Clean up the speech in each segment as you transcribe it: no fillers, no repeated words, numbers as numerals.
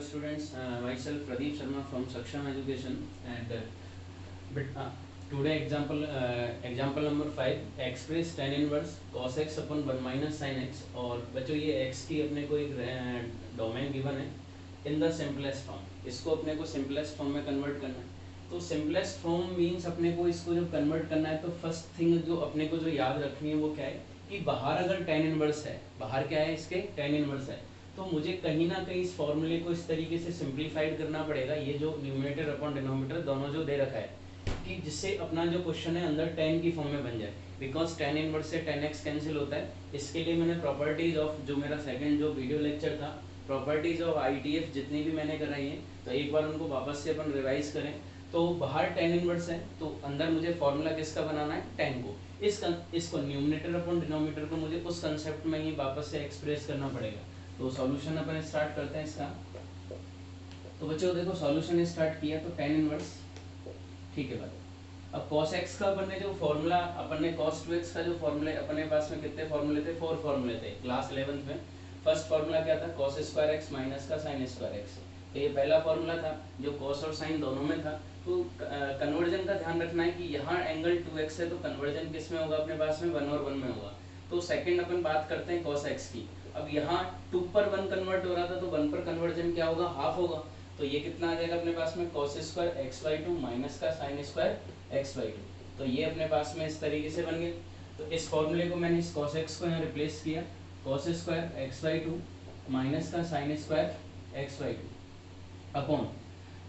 students, myself Pradeep Sharma from Saksham Education, and today example number 5, express tan inverse cos x upon 1 minus sin x। और बच्चों ये x की अपने को एक डोमेन गिवन है इन द सिंपलेस्ट फॉर्म, इसको अपने को सिंपलेस्ट फॉर्म में कन्वर्ट करना है। तो सिंपलेस्ट फॉर्म मीन्स अपने को इसको जब कन्वर्ट करना है तो फर्स्ट थिंग जो अपने को जो याद रखनी है वो क्या है कि बाहर अगर tan इनवर्स है, बाहर क्या है इसके tan इनवर्स है, तो मुझे कहीं ना कहीं इस फॉर्मूले को इस तरीके से सिंप्लीफाइड करना पड़ेगा, ये जो न्यूमरेटर अपॉन डिनोमिनेटर दोनों जो दे रखा है, कि जिससे अपना जो क्वेश्चन है अंदर tan की फॉर्म में बन जाए, बिकॉज tan इनवर्स से tan x कैंसिल होता है। इसके लिए मैंने प्रॉपर्टीज ऑफ जो मेरा सेकंड जो वीडियो लेक्चर था, प्रॉपर्टीज ऑफ ITF जितनी भी मैंने कराई है, तो एक बार उनको वापस से अपन रिवाइज करें। तो बाहर tan इनवर्स है तो अंदर मुझे फॉर्मूला किसका बनाना है, tan को। इसको न्यूमरेटर अपॉन डिनोमिनेटर को मुझे उस कंसेप्ट में ही वापस से एक्सप्रेस करना पड़ेगा। तो सॉल्यूशन अपन स्टार्ट करते हैं इसका। तो बच्चों देखो सॉल्यूशन स्टार्ट किया तो tan इनवर्स, ठीक है बात। अब cos x का अपन ने जो फॉर्मूला अपन ने cos 2x का जो फॉर्मूले अपने पास में कितने फॉर्मूले थे, 4 फॉर्मूले थे क्लास 11th में। फर्स्ट फॉर्मूला क्या था, cos स्क्वायर x माइनस का sin स्क्वायर x। तो ये पहला फॉर्मूला था जो cos और sin दोनों में था। तो कन्वर्जन का ध्यान रखना है कि यहाँ एंगल 2x है तो कन्वर्जन किस में होगा अपने पास में, 1 और 1 में होगा। तो सेकंड अपन बात करते हैं cos x की। अब यहाँ 2 पर 1 कन्वर्ट हो रहा था तो 1 पर कन्वर्जन क्या होगा, हाफ होगा। तो ये कितना आ जाएगा अपने पास में, cos स्क्वायर x/2 माइनस का sin स्क्वायर x/2। तो ये अपने पास में इस तरीके से बन गए। तो इस फॉर्मूले को मैंने इस cos x को यहाँ रिप्लेस किया, cos स्क्वायर x/2 माइनस का sin square x/2 upon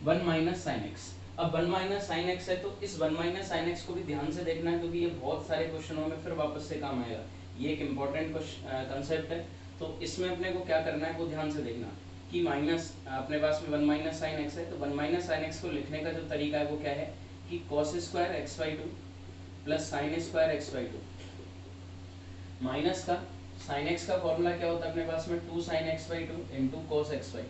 1 minus sin x। अब 1 माइनस sin x है तो इस 1 माइनस sin x को भी ध्यान से देखना है, क्योंकि ये बहुत सारे क्वेश्चनों में फिर वापस से काम आएगा। ये एक इम्पोर्टेंट कंसेप्ट है। तो इसमें अपने को क्या करना है वो ध्यान से देखना कि माइनस अपने पास में 1 माइनस sin x है, तो 1 माइनस sin x को लिखने का जो तरीका है वो क्या है कि cos square x/2 plus sin square x/2 minus का sin x का फॉर्मूला क्या होता है अपने पास में 2 sin x/2 into cos x/2।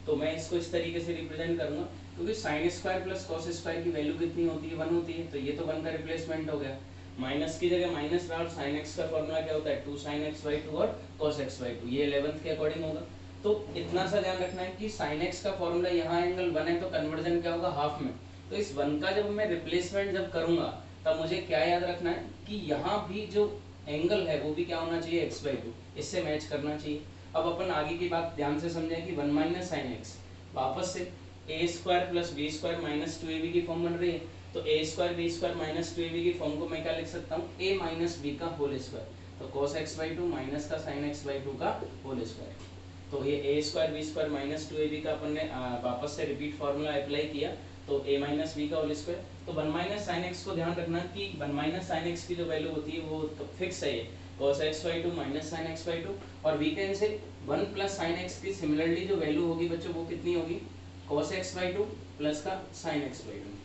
तो मैं इसको इस तरीके से रिप्रेजेंट करूंगा, क्योंकि sin square plus cos square की वैल्यू कितनी होती है, 1 होती है। तो ये तो 1 का रिप्लेसमेंट हो गया, माइनस की जगह माइनस रहा और sin x का फॉर्मूला क्या होता है 2 sin x/2 और cos x/2, ये 11th के अकॉर्डिंग होगा। तो इतना सा ध्यान रखना है कि sin x का फॉर्मूला यहाँ एंगल 1 है तो कन्वर्जन क्या होगा, हाफ में। तो इस 1 का जब मैं रिप्लेसमेंट जब करूंगा तब मुझे क्या याद रखना है कि यहाँ भी जो एंगल है वो भी क्या होना चाहिए, x/2, इससे मैच करना चाहिए। अब अपन आगे की बात ध्यान से समझें कि 1 माइनस sin x वापस से a square plus b square minus 2ab की फॉर्म बन रही है। तो a square b square minus 2ab की फॉर्म को मैं क्या लिख सकता हूँ, a माइनस b का होल स्क्वायर। तो cos x/2 माइनस का sin x/2 का होल स्क्वायर। तो ये a square b square minus 2ab का अपन ने वापस से रिपीट फार्मूला अप्लाई किया, तो a माइनस b का होल स्क्वायर। तो 1 माइनस sin x को ध्यान रखना कि 1 माइनस sin x की जो वैल्यू होती है वो तो फिक्स है, ये cos x/2 minus sin x/2। और we can say 1 plus sin x की सिमिलरली जो वैल्यू होगी बच्चों वो कितनी होगी, cos x/2 प्लस का sin x/2।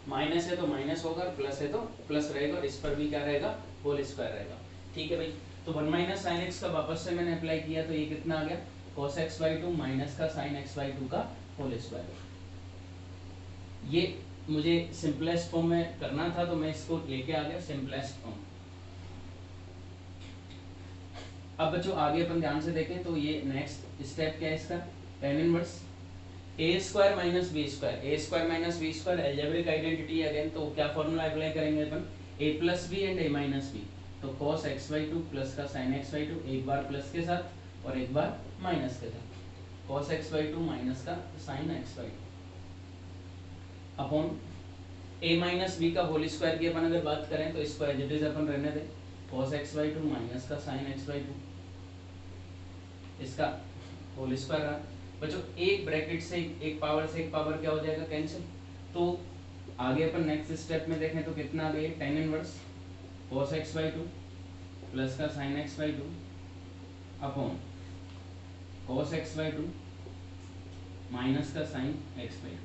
माइनस है तो माइनस होगा, प्लस है तो प्लस रहेगा, और इस पर भी क्या रहेगा, होल स्क्वायर रहेगा। ठीक है भाई। तो 1 माइनस sin x का वापस से मैंने अप्लाई किया तो ये कितना आ गया, cos x/2 माइनस का sin x/2 का होल स्क्वायर। ये मुझे सिंपलेस्ट फॉर्म में करना था तो मैं इसको लेके आ गया सिंपलेस्ट फॉर्म। अब बच्चों आगे अपन ध्यान से देखें तो ये नेक्स्ट स्टेप क्या है इसका, tan inverse a square minus b square, a square minus b square algebraic identity again. तो क्या फॉर्मूला अप्लाई करेंगे अपन, a plus b and a minus b। तो cos x/2 प्लस का sin x/2, एक बार plus के साथ और एक बार माइनस के साथ, cos x/2 माइनस का sin x/2 upon a minus b का होल स्क्वायर की अपन अगर बात करें तो इसको एज इट इज अपन रहने दें, cos x/2 माइनस का sin x/2 इसका होल स्क्वायर रहा। बच्चों एक ब्रैकेट से एक पावर क्या हो जाएगा, कैंसिल। तो आगे अपन नेक्स्ट स्टेप में देखें तो कितना आ गया, tan inverse cos x/2 plus का sin x/2 upon cos x/2 minus का sin x/2।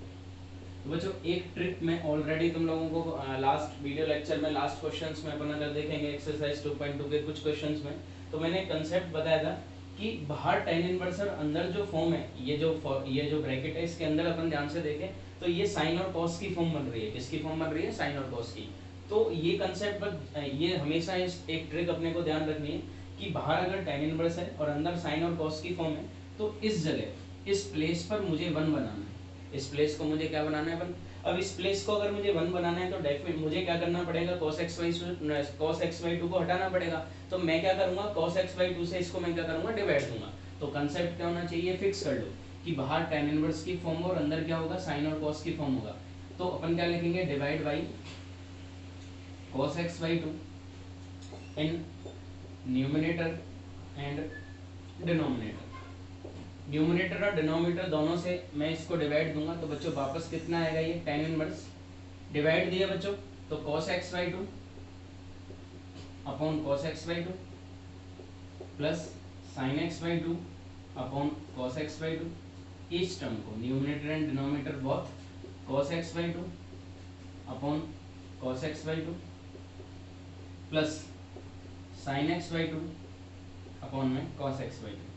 तो बच्चों एक ट्रिक मैं ऑलरेडी तुम लोगों को लास्ट वीडियो लेक्चर में लास्ट क्वेश्चंस में अपन अगर देखेंगे एक्सरसाइज 2.2 के कुछ क्वेश्चंस में, तो मैंने कंसेप्ट बताया था कि बाहर tan इनवर्स और अंदर जो फॉर्म है, ये जो ब्रैकेट है इसके अंदर अपन ध्यान से देखें तो ये sin और cos की फॉर्म बन रही है। किसकी फॉर्म बन रही है, sin और cos की। तो ये कंसेप्ट पर ये हमेशा एक ट्रिक अपने को ध्यान रखनी है कि बाहर अगर tan इनवर्स है और अंदर sin और cos की फॉर्म है तो इस जगह इस प्लेस पर मुझे 1 बनाना है, इस प्लेस को मुझे क्या बनाना है 1। अब इस प्लेस को अगर मुझे 1 बनाना है तो डेफिनेट मुझे क्या करना पड़ेगा, cos xy2 को हटाना पड़ेगा। तो मैं क्या करूंगा, cos xy2 से इसको मैं क्या करूंगा, डिवाइड दूंगा। तो कंसेप्ट क्या होना चाहिए, फिक्स कर लो कि बाहर tan इनवर्स की फॉर्म और अंदर क्या होगा, sin और cos की फॉर्म होगा। तो अपन क्या लिखेंगे, divide by cos xy2 in numerator and denominator. Numerator और डिनोमिनेटर दोनों से मैं इसको डिवाइड दूंगा तो बच्चों वापस कितना आएगा, ये tan इनवर्स डिवाइड दिया बच्चों, तो cos xy2 upon cos xy2 plus sin xy2 upon cos xy2। इस टर्म को numerator and denominator both cos xy2 upon cos xy2 plus sin xy2 upon में cos xy2।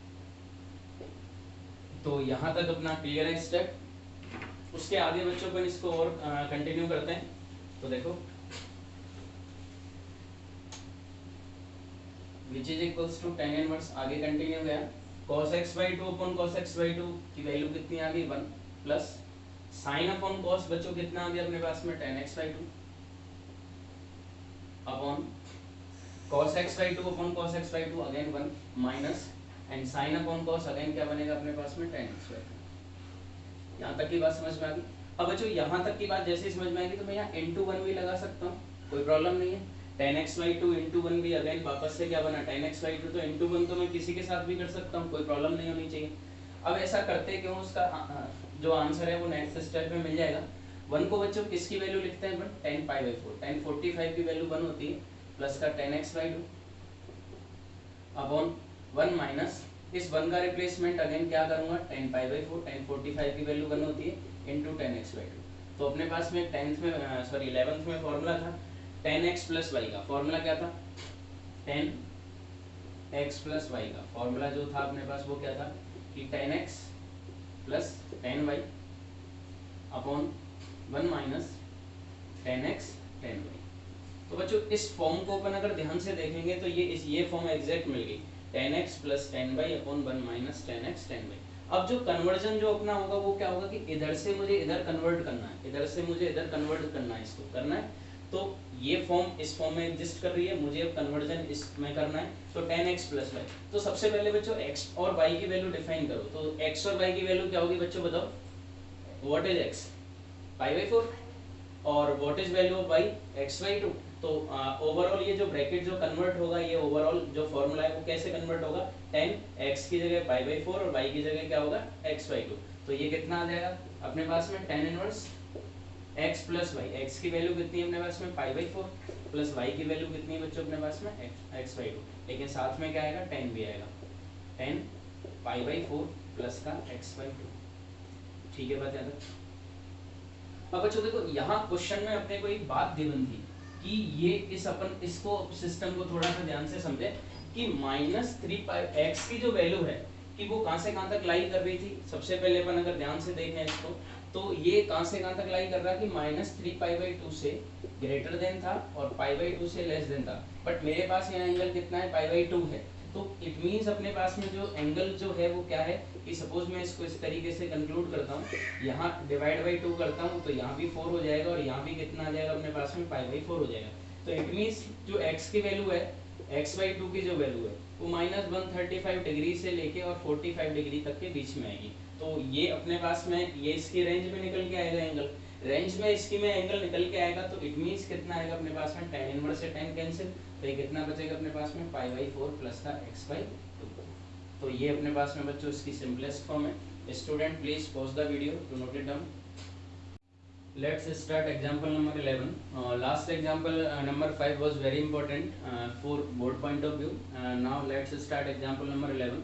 तो यहाँ तक अपना क्लियर है स्टेप। उसके आगे बच्चों को इसको और कंटिन्यू करते हैं। तो देखो which is equals to tan inverse, आगे कंटिन्यू गया, cos xy2 upon cos xy2 की वैल्यू कितनी आ गई 1 प्लस sin अपॉन cos बच्चों कितना आ गया अपने पास में tan xy2 upon cos xy2 upon cos xy2 again 1 minus and sin upon cos again क्या बनेगा अपने पास में tan xy2। यहाँ तक की बात समझ में आ गई। अब बच्चों यहाँ तक की बात जैसे समझ में आएगी तो मैं यहाँ into 1 भी लगा सकता हूँ, कोई प्रॉब्लम नहीं है। tan xy2 into 1 भी अगेन वापस से क्या बना tan xy2, तो into 1 तो मैं किसी के साथ भी कर सकता हूँ, कोई प्रॉब्लम नहीं होनी चाहिए। अब ऐसा करते क्यों, उसका जो आंसर है वो नेक्स्ट स्टेप में मिल जाएगा। 1 को बच्चों किसकी वैल्यू लिखते हैं, tan π/4, tan 45 की वैल्यू 1 होती है प्लस का tan xy2 अपॉन 1 माइनस इस 1 का रिप्लेसमेंट अगेन क्या करूंगा, tan π/4, tan 45 की वैल्यू 1 होती है इनटू tan xy2। तो अपने पास में 11th में फॉर्मूला था tan x प्लस y का, फॉर्मूला क्या था, tan x प्लस y का फॉर्मूला जो था अपने पास वो क्या था कि tan x plus tan y upon 1 minus tan x tan y। तो बच्चों इस फॉर्म को अपन अगर ध्यान से देखेंगे तो ये फॉर्म एग्जैक्ट मिल गई, tan x plus tan y upon 1 minus tan x tan y। अब जो कन्वर्जन जो अपना होगा वो क्या होगा कि इधर से मुझे इधर कन्वर्ट करना है, इधर से मुझे इधर कन्वर्ट करना है, इसको करना है। तो ये फॉर्म इस फॉर्म में एग्जिस्ट कर रही है, मुझे अब कन्वर्जन इसमें करना है, तो tan x प्लस y। तो सबसे पहले बच्चों x और y की वैल्यू डिफाइन करो। तो x और y की वैल्यू क्या होगी बच्चों बताओ, व्हाट इज x, π/4 और what is value of y, xy2। तो ओवरऑल ये जो ब्रैकेट जो कन्वर्ट होगा, ये ओवरऑल जो फॉर्मूला है वो कैसे कन्वर्ट होगा, tan x की जगह π/4 और y की जगह क्या होगा xy2। तो ये कितना आ जाएगा अपने पास में tan inverse x plus y, x की वैल्यू कितनी है अपने पास में π/4 प्लस y की वैल्यू कितनी है बच्चों अपने पास में xy2, लेकिन साथ में क्या आएगा tan भी आएगा, tan π/4 प्लस का xy2। ठीक है बात याद है। अब बच्चों देखो यहाँ क्वेश्चन में अपने को एक बात गिवन थी कि ये इसको सिस्टम को थोड़ा सा ध्यान से समझे कि -3x की जो वैल्यू है कि वो कहां से कहां तक लाई कर रही थी। सबसे पहले अपन अगर ध्यान से देखें इसको तो ये कहां से कहां तक लाई कर रहा है कि -3π/2 से ग्रेटर देन था और π/2 से लेस देन था, बट मेरे पास यहाँ एंगल कितना है, π/2 है। तो इट मींस अपने पास में जो एंगल जो है वो क्या है कि सपोज मैं इसको इस तरीके से कंक्लूड करता हूँ, यहाँ डिवाइड बाई 2 करता हूँ तो यहाँ भी 4 हो जाएगा और यहाँ भी कितना आ जाएगा अपने पास में π/4 हो जाएगा। तो इट मींस जो x की वैल्यू है, xy2 की जो वैल्यू है वो -135 डिग्री से लेके और 45 डिग्री तक के बीच में आएगी। तो ये अपने पास में ये इसकी रेंज में निकल के आएगा एंगल, रेंज में इसकी में एंगल निकल के आएगा। तो इट मींस कितना आएगा अपने पास में, tan इनवर्स से tan कैंसिल, तो ये कितना बचेगा अपने पास में π/4 प्लस का x/2। तो ये अपने पास में बच्चों इसकी सिंपलेस्ट फॉर्म है। Student please pause the video to note it down. Let's start example number 11. Last example number 5 was very important for board point of view. Now let's start example number 11.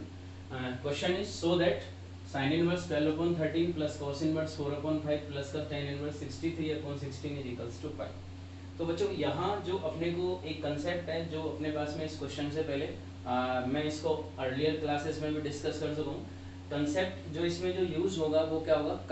Question is so that sin inverse 12/13 plus cos inverse 4/5 plus का tan inverse 63/16 is equals to pi। तो बच्चों यहाँ जो अपने को एक concept है जो अपने पास में इस क्वेश्चन से पहले मैं इसको अर्लियर क्लासेस में भी डिस्कस कर सकूँ। कंसेप्ट जो इसमें जो यूज होगा वो क्या होगा,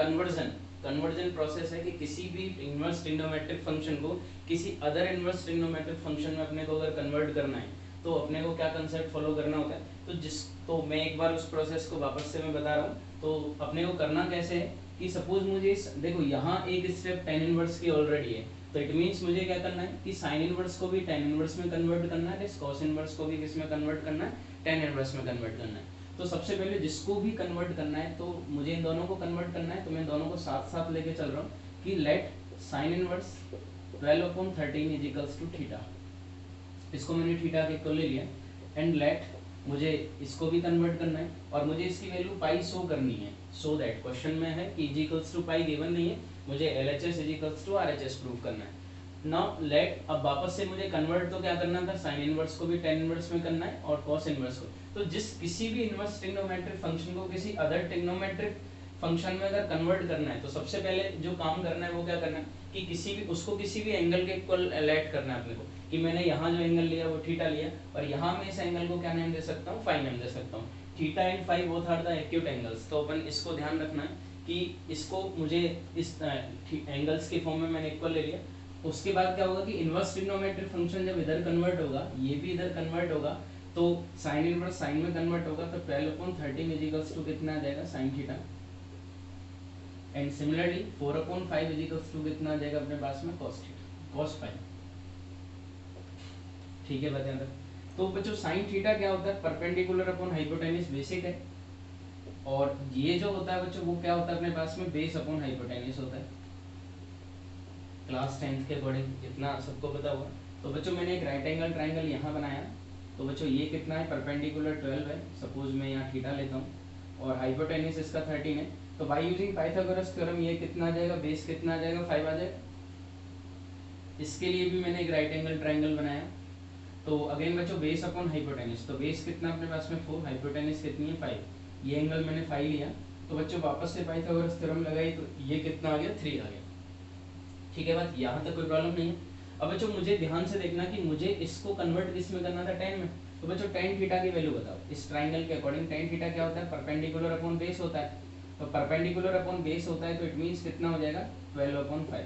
कन्वर्जन प्रोसेस है कि किसी भी इनवर्स ट्रिग्नोमेट्रिक फंक्शन को किसी अदर इनवर्स ट्रिग्नोमेट्रिक फंक्शन में अपने को अगर कन्वर्ट करना है तो अपने को क्या कंसेप्ट फॉलो करना होता है, तो मैं एक बार उस प्रोसेस को वापस से मैं बता रहा हूँ। तो अपने को करना कैसे है कि सपोज मुझे देखो यहाँ एक स्टेप tan इनवर्स की ऑलरेडी है, तो इट मीन्स मुझे क्या करना है कि sin इनवर्स को भी tan इनवर्स में कन्वर्ट करना है, cos इनवर्स को भी किस में कन्वर्ट करना है, tan इनवर्स में कन्वर्ट करना है। तो सबसे पहले जिसको भी कन्वर्ट करना है तो मुझे इन दोनों को कन्वर्ट करना है, तो मैं दोनों को साथ साथ लेके चल रहा हूँ कि let sin inverse 12/13 is equals to theta, इसको मैंने थीटा के इक्वल ले लिया, एंड लेट मुझे इसको भी कन्वर्ट करना है और मुझे इसकी वैल्यू पाई शो करनी है, सो दैट क्वेश्चन में है कि is equals to pi given नहीं है, मुझे LHS is equals to RHS prove करना है। नाउ लेट अब वापस से मुझे कन्वर्ट तो क्या करना था, साइन इनवर्स को भी tan इनवर्स में करना है और cos इनवर्स को, तो किसी भी इनवर्स ट्रिग्नोमेट्रिक फंक्शन को किसी अदर ट्रिग्नोमेट्रिक फंक्शन में अगर कन्वर्ट करना है तो सबसे पहले जो काम करना है वो क्या करना है कि किसी भी एंगल के इक्वल लेट करना है अपने को, कि मैंने यहाँ जो एंगल लिया वो थीटा लिया और यहाँ मैं इस एंगल को क्या नेम दे सकता हूँ, फाई नेम दे सकता हूँ। Theta and phi both are the acute angles, तो अपन इसको ध्यान रखना है कि इसको मुझे इस एंगल्स के फॉर्म में मैंने इक्वल ले लिया। उसके बाद क्या होगा कि इनवर्स ट्रिग्नोमेट्रिक फंक्शन जब इधर कन्वर्ट होगा, ये भी इधर कन्वर्ट होगा, तो साइन इनवर्स साइन में कन्वर्ट होगा, तो 12/13 इज इक्वल्स टू कितना आ जाएगा, sine theta, and similarly 4/5 is equals to कितना आ जाएगा अपने पास में, cos थीटा, cos फाई। ठीक है बताएं तो बच्चों साइन थीटा क्या होता है, परपेंडिकुलर अपॉन हाइपोटेन्यूज बेसिक है, और ये जो होता है बच्चों वो क्या होता है अपने पास में, बेस अपॉन हाइपोटेन्यूज होता है, क्लास 10th के अकॉर्डिंग इतना सबको पता होगा। तो बच्चों मैंने एक राइट एंगल ट्राइंगल यहाँ बनाया, तो बच्चों ये कितना है, परपेंडिकुलर 12 है, सपोज मैं यहाँ थीटा लेता हूँ और हाइपोटेन्यूज इसका 13 है, तो बाय यूजिंग पाइथागोरस थ्योरम ये कितना आ जाएगा, बेस कितना आ जाएगा, 5 आ जाएगा। इसके लिए भी मैंने एक राइट एंगल ट्राइंगल बनाया, तो अगेन बच्चों बेस अपॉन हाइपोटेन्यूज, तो बेस कितना अपने पास में 4, हाइपोटेन्यूज कितनी है 5, ये एंगल मैंने 5 लिया, तो बच्चों वापस से पाइथागोरस थ्योरम लगाई तो ये कितना आ गया, 3 आ गया। ठीक है बात, यहाँ तक कोई प्रॉब्लम नहीं है। अब बच्चों मुझे ध्यान से देखना कि मुझे इसको कन्वर्ट किस में करना था, tan में, तो बच्चों tan थीटा की वैल्यू बताओ इस ट्राइंगल के अकॉर्डिंग। tan थीटा क्या होता है, परपेंडिकुलर अपॉन बेस होता है, तो परपेंडिकुलर अपॉन बेस होता है तो इट मींस कितना हो जाएगा, 12/5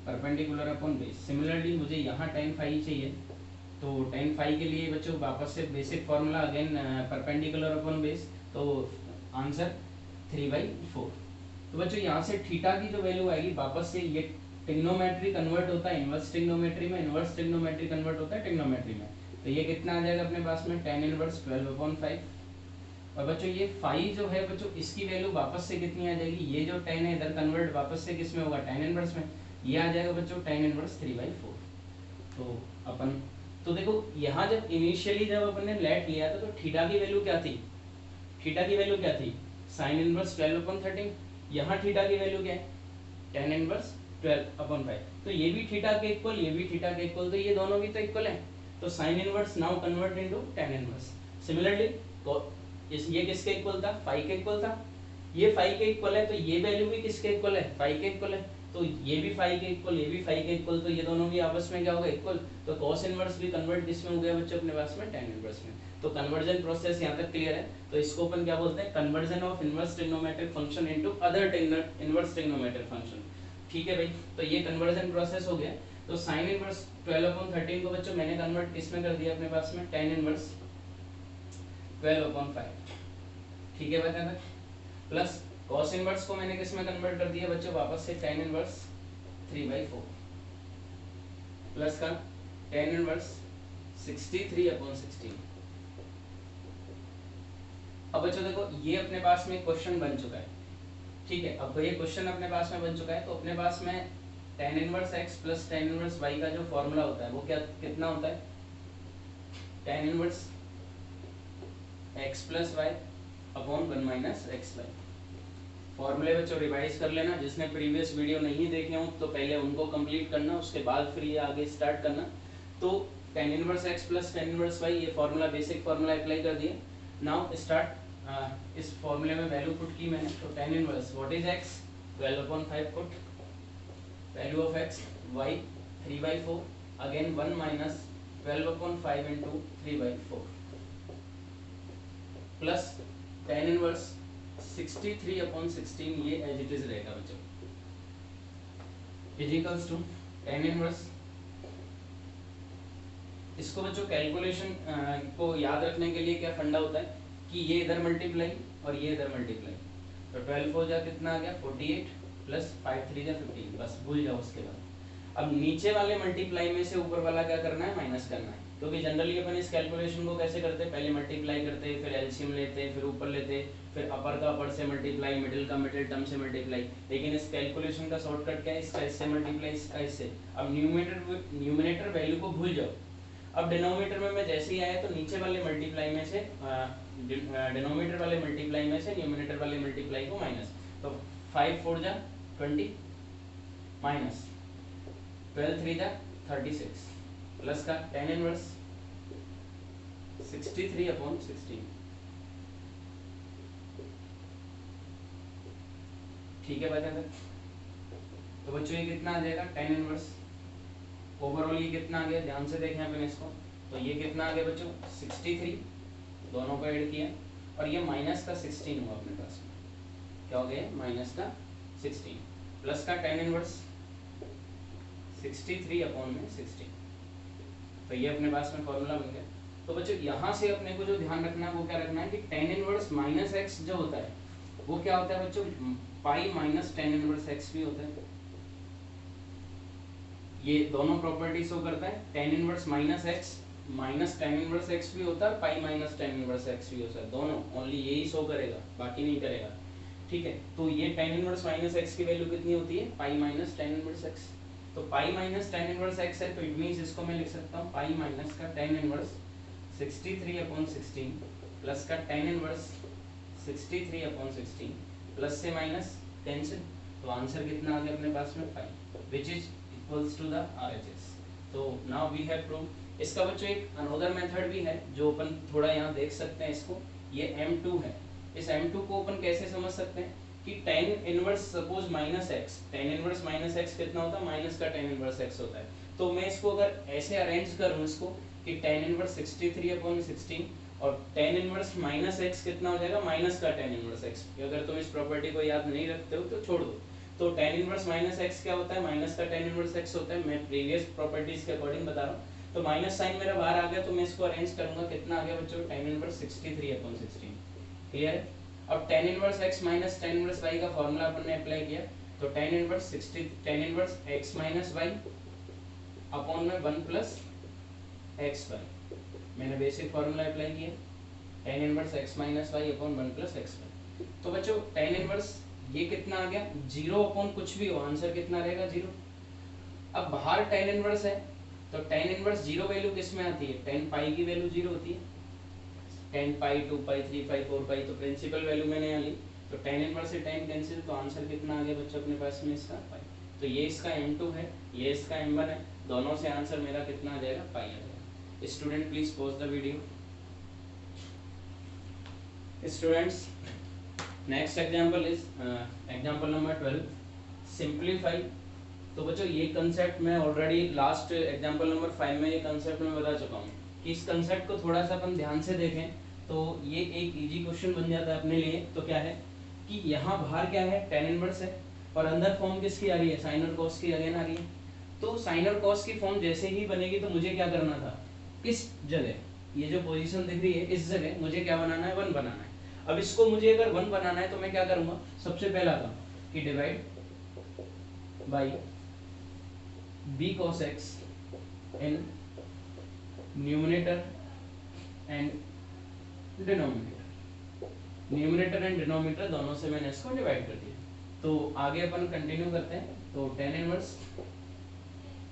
परपेंडिकुलर अपॉन बेस। सिमिलरली मुझे यहाँ tan फाई चाहिए, तो tan फाई के लिए बच्चों वापस से basic formula again perpendicular upon base, तो आंसर 3/4। तो बच्चों यहाँ से थीटा की जो वैल्यू आएगी, वापस से ये ट्रिग्नोमेट्री कन्वर्ट होता है इनवर्स ट्रिग्नोमेट्री में, इनवर्स ट्रिग्नोमेट्री कन्वर्ट होता है ट्रिग्नोमेट्री में, तो ये कितना आ जाएगा अपने पास में, tan इनवर्स 12/5। और बच्चों ये फाई जो है बच्चों इसकी वैल्यू वापस से कितनी आ जाएगी, ये जो tan है इधर कन्वर्ट वापस से किस में होगा, tan इनवर्स में, ये आ जाएगा बच्चों tan इनवर्स 3/4। तो अपन तो देखो यहाँ जब इनिशियली जब अपन ने लेट लिया था तो थीटा की वैल्यू क्या थी, थीटा की वैल्यू क्या थी, sin इनवर्स 12/13, यहाँ थीटा की वैल्यू क्या है, tan इनवर्स 12/5, तो ये भी थीटा के इक्वल, ये भी थीटा के इक्वल, तो ये दोनों भी तो इक्वल है, तो sin inverse now convert into tan inverse. Similarly ये किसके इक्वल था, फाई के इक्वल था, ये फाई के इक्वल है, तो ये वैल्यू भी किसके इक्वल है, फाई के इक्वल है, तो ये भी फाई के इक्वल, ये भी फाई के इक्वल, तो ये दोनों भी आपस में क्या होगा, इक्वल, तो cos इनवर्स भी कन्वर्ट किस में हो गया बच्चों अपने पास में, tan इनवर्स में। तो कन्वर्जन प्रोसेस यहाँ तक क्लियर है, तो इसको अपन क्या बोलते हैं, conversion of inverse trigonometric function into other inverse trigonometric function. ठीक है भाई, तो ये कन्वर्जन प्रोसेस हो गया। तो sin इनवर्स 12/13 को बच्चों मैंने कन्वर्ट किस में कर दिया अपने पास में, tan इनवर्स 12/5। ठीक है बता था, प्लस cos इनवर्स को मैंने किस में कन्वर्ट कर दिया बच्चों, वापस से tan इनवर्स 3/4 प्लस का tan इनवर्स 63/16। अब बच्चों देखो ये अपने पास में क्वेश्चन बन चुका है, ठीक है, अब ये क्वेश्चन अपने पास में बन चुका है, तो अपने पास में tan inverse x plus tan inverse y का जो फॉर्मूला होता है वो क्या कितना होता है, tan inverse x plus y upon 1 minus x y. फॉर्मूले बच्चों रिवाइज कर लेना, जिसने प्रीवियस वीडियो नहीं देखे हो तो पहले उनको कंप्लीट करना, उसके बाद फिर ये आगे स्टार्ट करना। तो tan inverse x plus tan inverse y, ये फॉर्मूला बेसिक फॉर्मूला अप्लाई कर दिया। नाउ स्टार्ट, इस फॉर्मूले में वैल्यू पुट की मैंने, तो tan inverse what is x, 12/5 put, value of x y 3/4, again 1 minus 12/5 into 3/4 plus tan inverse 63/16, ये एज इट इज रहेगा बच्चों, is equals to tan inverse इसको बच्चों कैलकुलेशन को याद रखने के लिए क्या फंडा होता है कि ये इधर मल्टीप्लाई और ये इधर मल्टीप्लाई, तो 12 हो जा कितना आ गया 48 प्लस 5 3 जा 15, बस भूल जाओ उसके बाद। अब नीचे वाले मल्टीप्लाई में से ऊपर वाला क्या करना है, माइनस करना है, क्योंकि जनरली अपन इस कैलकुलेशन को कैसे करते हैं, पहले मल्टीप्लाई करते हैं, फिर एलसीएम लेते हैं, फिर ऊपर लेते हैं, फिर अपर का अपर से मल्टीप्लाई, मिडिल का मिडिल टर्म से मल्टीप्लाई। लेकिन इस कैलकुलेशन का शॉर्टकट क्या है, इसका इससे मल्टीप्लाई, इसका इससे। अब न्यूमरेटर वैल्यू को भूल जाओ। अब डिनोमिनेटर में मैं जैसे ही आया तो नीचे वाले मल्टीप्लाई में से डिनोमिनेटर वाले मल्टीप्लाई में से न्यूमरेटर वाले मल्टीप्लाई को माइनस, तो 5 4 जा 20 माइनस 12 3 जा 36 प्लस का tan इनवर्स 63/16। ठीक है बच्चों, तो बच्चों ये कितना आ जाएगा tan इनवर्स, ओवरऑल ये कितना आ गया, ध्यान से देखें अपन इसको, तो ये कितना आ गया बच्चों 63, दोनों को ऐड किया, और ये माइनस का 16 हुआ अपने पास में, क्या हो गया माइनस का 16 प्लस का tan इनवर्स 63/16, तो ये अपने पास में फॉर्मूला बन गया। तो बच्चों यहाँ से अपने को जो ध्यान रखना है वो क्या रखना है कि tan इनवर्स माइनस एक्स जो होता है वो क्या होता है बच्चों, पाई माइनस tan इनवर्स एक्स भी होता है। ये दोनों प्रॉपर्टी शो करता है, tan inverse minus x minus tan inverse x भी होता है, pi minus tan inverse x भी होता है, दोनों ओनली यही शो करेगा, बाकी नहीं करेगा। ठीक है, तो ये tan इनवर्स माइनस एक्स की वैल्यू कितनी होती है, pi minus tan inverse x, तो pi minus tan inverse x है, तो इट मींस इसको मैं लिख सकता हूँ पाई माइनस का tan इनवर्स 63/16 प्लस का tan इनवर्स 63/16 प्लस से माइनस कैंसिल, तो आंसर कितना आ गया अपने पास में 5 which is equals to the RHS। तो नाउ वी हैव प्रूव। इसका बच्चों एक अनदर मेथड भी है जो अपन थोड़ा यहाँ देख सकते हैं, इसको ये M2 है। इस M2 को अपन कैसे समझ सकते हैं कि tan inverse suppose minus x, tan inverse minus x कितना होता है, माइनस का tan इनवर्स एक्स होता है। तो मैं इसको अगर ऐसे अरेंज करूँ इसको कि tan इनवर्स 63/16 और tan इनवर्स माइनस एक्स कितना हो जाएगा, माइनस का tan इनवर्स एक्स। अगर तुम इस प्रॉपर्टी को याद नहीं रखते हो तो छोड़ दो। तो tan इनवर्स माइनस एक्स क्या होता है, माइनस का tan इनवर्स एक्स होता है, मैं प्रीवियस प्रॉपर्टीज के अकॉर्डिंग बता रहा हूँ। तो माइनस साइन मेरा बाहर आ गया, तो मैं इसको अरेंज करूंगा, कितना आ गया बच्चों, tan इनवर्स 63/16। क्लियर है। अब tan inverse x minus tan inverse y का फॉर्मूला अपन ने अप्लाई किया, तो tan inverse x minus y upon में 1 प्लस xy, मैंने बेसिक फॉर्मूला अप्लाई किया, tan inverse x minus y upon 1 plus xy। तो बच्चों tan इनवर्स ये कितना आ गया, 0 अपॉन कुछ भी हो, आंसर कितना रहेगा 0। अब बाहर tan इनवर्स है, तो tan इनवर्स 0 वैल्यू किस में आती है, tan पाई की वैल्यू 0 होती है, tan पाई 2 पाई 3 पाई 4 पाई, तो प्रिंसिपल वैल्यू मैंने यहाँ ली, तो tan इनवर्स से tan कैंसिल, तो आंसर कितना आ गया बच्चों अपने पास में इसका पाई। तो ये इसका M2 है, ये इसका M1 है, दोनों से आंसर मेरा कितना आ जाएगा, पाई आ जाएगा। Student please pause the video. Students next example is example number 12, simplify. तो बच्चों ये कंसेप्ट मैं ऑलरेडी लास्ट एग्जांपल नंबर 5 में ये कंसेप्ट मैं बता चुका हूँ कि इस कंसेप्ट को थोड़ा सा अपन ध्यान से देखें तो ये एक इजी क्वेश्चन बन जाता है अपने लिए। तो क्या है कि यहाँ बाहर क्या है, tan इनवर्स है, और अंदर फॉर्म किसकी आ रही है, साइन और कॉस की अगेन आ रही है। तो साइन और कॉस की फॉर्म जैसे ही बनेगी तो मुझे क्या करना था, किस जगह, ये जो पोजीशन दिख रही है इस जगह मुझे क्या बनाना है, 1 बनाना है। अब इसको मुझे अगर 1 बनाना है तो मैं क्या करूंगा, सबसे पहला काम कि divide by b cos x in numerator and denominator, numerator and denominator दोनों से मैंने इसको डिवाइड कर दिया। तो आगे अपन कंटिन्यू करते हैं। तो tan inverse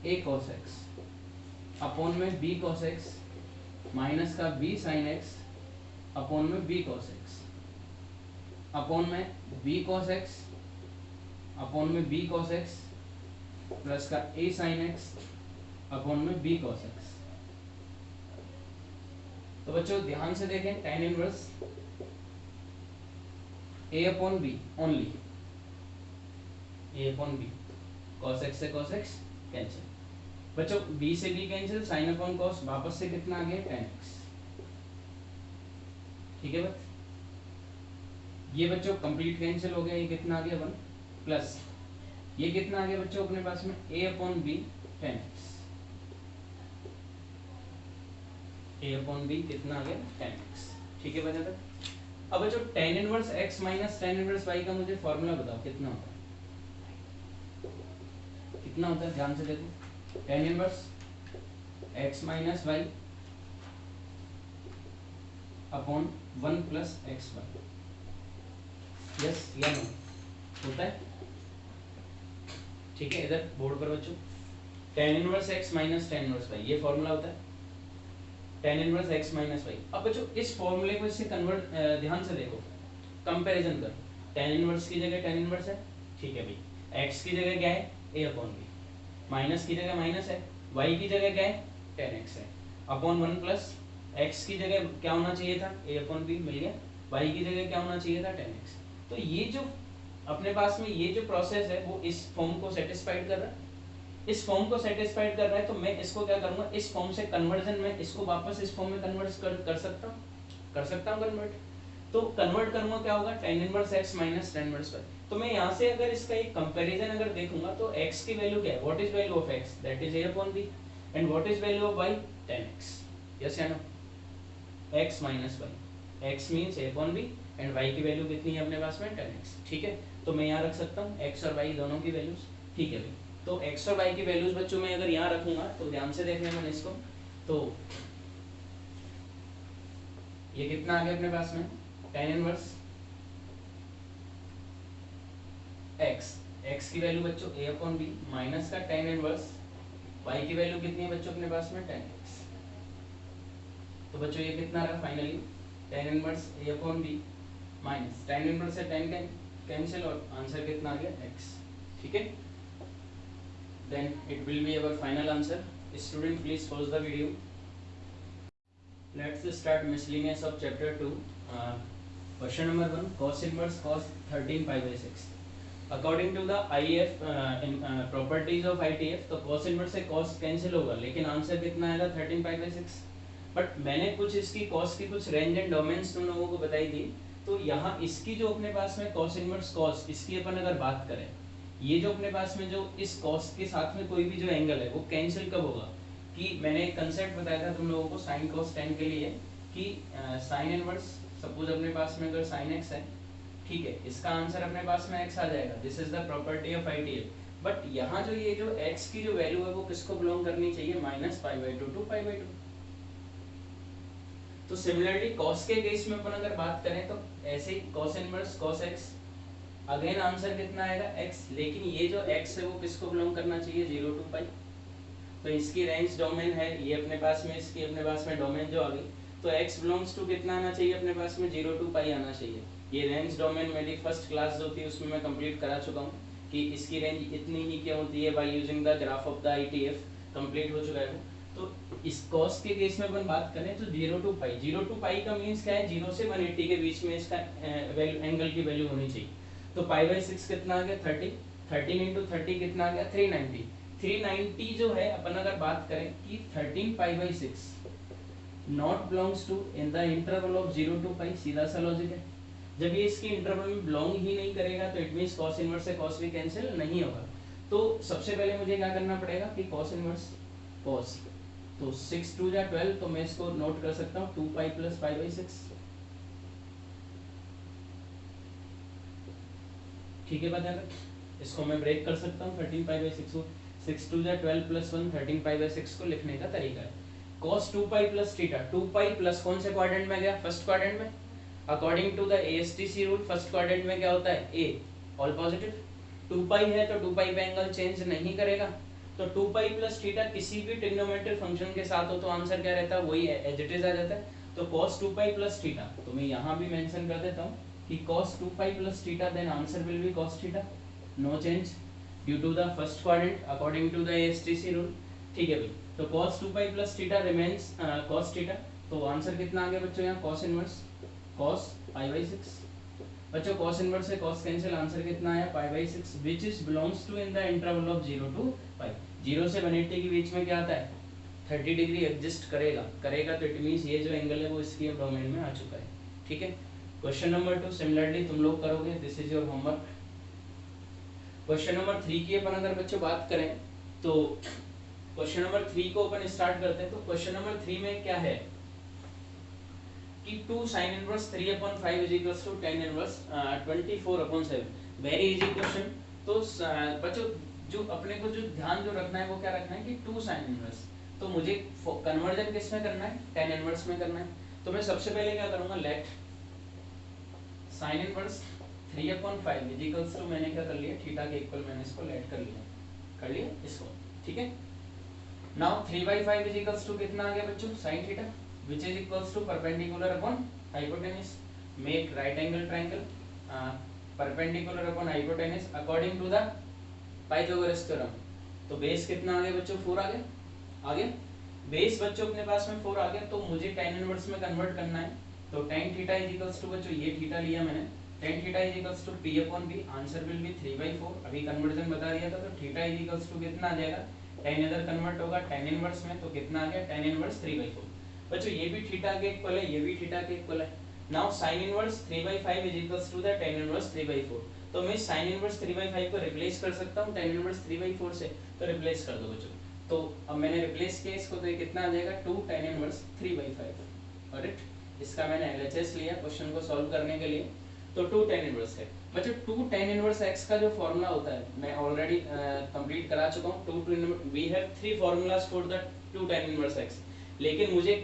a cos x upon में b cos x माइनस का b sin x अपॉन में b cos x अपॉन में b cos x अपॉन में b cos x प्लस का a sin x अपॉन में b cos x। तो बच्चों ध्यान से देखें, tan inverse a upon b only, a upon b, cos x से cos x कैंसिल, बच्चों b से b cancel, sin upon cos वापस से कितना आ गया tan x। ठीक है बच्चों, ये बच्चों कंप्लीट कैंसिल हो गया, ये कितना आ गया 1 प्लस ये कितना आ गया बच्चों अपने पास में a upon b tan x। A upon B कितना आ गया 10x। ठीक है बच्चों तक। अब बच्चों tan inverse x minus tan inverse y का मुझे फॉर्मूला बताओ कितना होता है, कितना होता है, ध्यान से देखो। tan inverse x minus y upon 1 plus x y, yes या नो, होता है। ठीक है, इधर बोर्ड पर बच्चों tan inverse x minus tan inverse y ये फॉर्मूला होता है, tan inverse x minus y। अब बच्चों इस फॉर्मूले को इससे कन्वर्ट, ध्यान से देखो, कंपैरिजन कर। tan इनवर्स की जगह tan इनवर्स है, ठीक है भाई। x की जगह क्या है a अपॉन b, माइनस की जगह माइनस है, y की जगह क्या है tan x है, अपॉन 1 प्लस x की जगह क्या होना चाहिए था a अपॉन b, मिल गया। y की जगह क्या होना चाहिए था tan x। तो ये जो अपने पास में ये जो प्रोसेस है वो इस फॉर्म को सेटिस्फाइड कर रहा है, इस फॉर्म को सेटिस्फाइड कर रहा है। तो मैं इसको क्या करूंगा, इस फॉर्म से कन्वर्जन में इसको वापस इस फॉर्म में कन्वर्ट कर सकता हूं कन्वर्ट। तो कन्वर्ट करूंगा क्या होगा, tan inverse x minus tan inverse y। तो मैं यहाँ से अगर इसका एक कंपैरिजन अगर देखूंगा तो x की वैल्यू क्या है, what is value of x, that is a upon b, and what is value of y, tan x, yes या no, x minus y, x means a upon b and y की value कितनी है अपने पास में tan x। ठीक है, तो मैं यहाँ रख सकता हूँ x और y दोनों की वैल्यूज। ठीक है भाई, तो x और y की वैल्यूज बच्चों में अगर यहाँ रखूंगा तो ध्यान से देखने मैंने इसको, तो ये कितना आ गया अपने पास में tan इनवर्स x की वैल्यू बच्चों a अपॉन b माइनस का tan इनवर्स y की वैल्यू कितनी है बच्चों अपने पास में tan x। तो बच्चों ये कितना रहा finally, tan inverse a upon b minus tan inverse से tan कैंसिल और आंसर कितना आ गया x। ठीक है, then it will be our final answer. Student, please pause the video. Let's start miscellaneous of chapter 2. Question number 1, cos inverse cos 13 pi by 6. According to the IF properties of ITF, तो cos inverse से cos cancel होगा, लेकिन answer कितना आएगा 13 pi by 6। But मैंने कुछ इसकी cos की कुछ रेंज एंड डोमेन्स तुम लोगों को बताई थी। तो यहाँ इसकी जो अपने पास में cos इनवर्स cos, इसकी अपन अगर बात करें, ये जो अपने पास में जो इस cos के साथ में कोई भी जो एंगल है वो कैंसिल कब होगा, कि मैंने एक कंसेप्ट बताया था तुम लोगों को sin cos tan के लिए, कि sin इनवर्स सपोज अपने पास में अगर sin x है, ठीक है, इसका आंसर अपने पास में x आ जाएगा, this is the property of ITF। But यहाँ जो ये जो x की जो वैल्यू है वो किसको बिलोंग करनी चाहिए, minus pi by two two pi by two. तो सिमिलरली cos के केस में अपन अगर बात करें तो ऐसे ही cos inverse cos x, again answer कितना आएगा x, लेकिन ये जो x है वो किसको बिलोंग करना चाहिए, 0 टू पाई। तो इसकी रेंज डोमेन है ये अपने पास में, इसकी अपने पास में डोमेन जो आ गई, तो x बिलोंग्स टू कितना आना चाहिए अपने पास में, 0 टू पाई आना चाहिए। ये रेंज डोमेन मेरी फर्स्ट क्लास जो थी उसमें मैं कंप्लीट करा चुका हूँ कि इसकी रेंज इतनी ही क्या होती है, by using the graph of the ITF complete हो चुका है। तो इस cos के केस में अपन बात करें तो 0 टू पाई, 0 टू पाई का मींस क्या है, 0 से 180 के बीच में इसका एंगल की वैल्यू होनी चाहिए। तो पाई बाई 6 कितना आ गया 30, 13 इंटू 30 कितना आ गया 390। 390 जो है अपन अगर बात करें कि 13 pi by 6 not belongs to in the interval of 0 to pi, सीधा सा लॉजिक है। जब ये इसके इंटरवल में बिलोंग ही नहीं करेगा तो इट मींस cos इनवर्स से cos भी कैंसिल नहीं होगा। तो सबसे पहले मुझे क्या करना पड़ेगा कि cos इनवर्स cos, तो 6 2 जा 12, तो मैं इसको नोट कर सकता हूँ 2 पाई प्लस पाई बाई 6। ठीक है बता, इसको मैं ब्रेक कर सकता हूँ 13 पाई बाई 6 को, 6 2 जा 12 प्लस 1, 13 पाई बाई 6 को लिखने का तरीका है। cos 2 pi plus theta, 2 pi plus कौन से क्वाड्रेंट में गया, फर्स्ट क्वाड्रेंट में। According to the ASTC rule first quadrant में क्या होता है, A ऑल पॉजिटिव। 2 पाई है तो 2 पाई पे एंगल चेंज नहीं करेगा, तो 2 पाई प्लस थीटा किसी भी ट्रिग्नोमेट्रिक फंक्शन के साथ हो तो आंसर क्या रहता है, वही एज इट इज आ जाता है। तो cos 2 पाई प्लस थीटा, तो मैं यहाँ भी मेंशन कर देता हूँ कि cos 2 pi plus theta, then answer will be cos theta, no change due to the first quadrant according to the ASTC rule। ठीक है भाई, तो cos 2 पाई plus theta remains cos theta। तो आंसर कितना आ गया बच्चों यहाँ, cos inverse cos pi by 6। बच्चों cos इनवर्स से cos कैंसिल, आंसर कितना आया पाई by 6, which is belongs to in the interval of 0 to पाई। 0 से 180 के बीच में क्या आता है, 30 डिग्री एग्जिस्ट करेगा, तो इट मींस ये जो एंगल है वो इसकी डोमेन में आ चुका है। ठीक है, क्वेश्चन नंबर 2 सिमिलरली तुम लोग करोगे, this is your homework. Question number 3 की अपन अगर बच्चों बात करें तो क्वेश्चन नंबर 3 को अपन स्टार्ट करते हैं। तो क्वेश्चन नंबर 3 में क्या है कि 2 sin inverse 3/5 is equals to 10 inverse 24/7। Very easy question. तो बच्चों जो अपने को जो ध्यान जो रखना है वो क्या रखना है कि 2 sin इनवर्स, तो मुझे कन्वर्जन किस में करना है, 10 इनवर्स में करना है। तो मैं सबसे पहले क्या करूंगा, let sin inverse 3/5 is equals to, मैंने क्या कर लिया, थीटा के इक्वल मैंने इसको लेट कर लिया इसको, ठीक है। नाउ 3/5 इज इक्वल्स टू कितना आ गया बच्चों, sin theta which is equals to perpendicular upon hypotenuse, make right angle triangle perpendicular upon hypotenuse according to the Pythagoras theorem। तो बेस कितना आ गया बच्चों, 4 आ गया बेस बच्चों अपने पास में 4 आ गया। तो मुझे tan इनवर्स में कन्वर्ट करना है। तो tan theta is equals to बच्चों, ये थीटा लिया मैंने, tan theta is equals to p/b, answer will be 3/4। अभी कन्वर्जन बता दिया था, तो थीटा इज इक्वल्स टू कितना आ जाएगा, tan इधर कन्वर्ट होगा tan इनवर्स में, तो कितना आ गया, tan इनवर्स 3/4। बच्चों ये भी थीटा के इक्वल है, ये भी थीटा के इक्वल है। Now sin inverse 3/5 is equals to the tan inverse 3/4। तो मैं sin इनवर्स 3/5 को रिप्लेस कर सकता हूं tan इनवर्स 3/4 से, तो रिप्लेस कर दो बच्चों। तो अब मैंने रिप्लेस किया इसको, तो ये कितना आ जाएगा, 2 tan इनवर्स 3/5। करेक्ट। इसका मैंने LHS लिया क्वेश्चन को सॉल्व करने के लिए। तो 2 tan इनवर्स है बच्चों। 2 tan इनवर्स x का जो फॉर्मूला होता है मैं ऑलरेडी कंप्लीट करा चुका हूं। We have 3 formulas for the 2 tan inverse x, लेकिन मुझे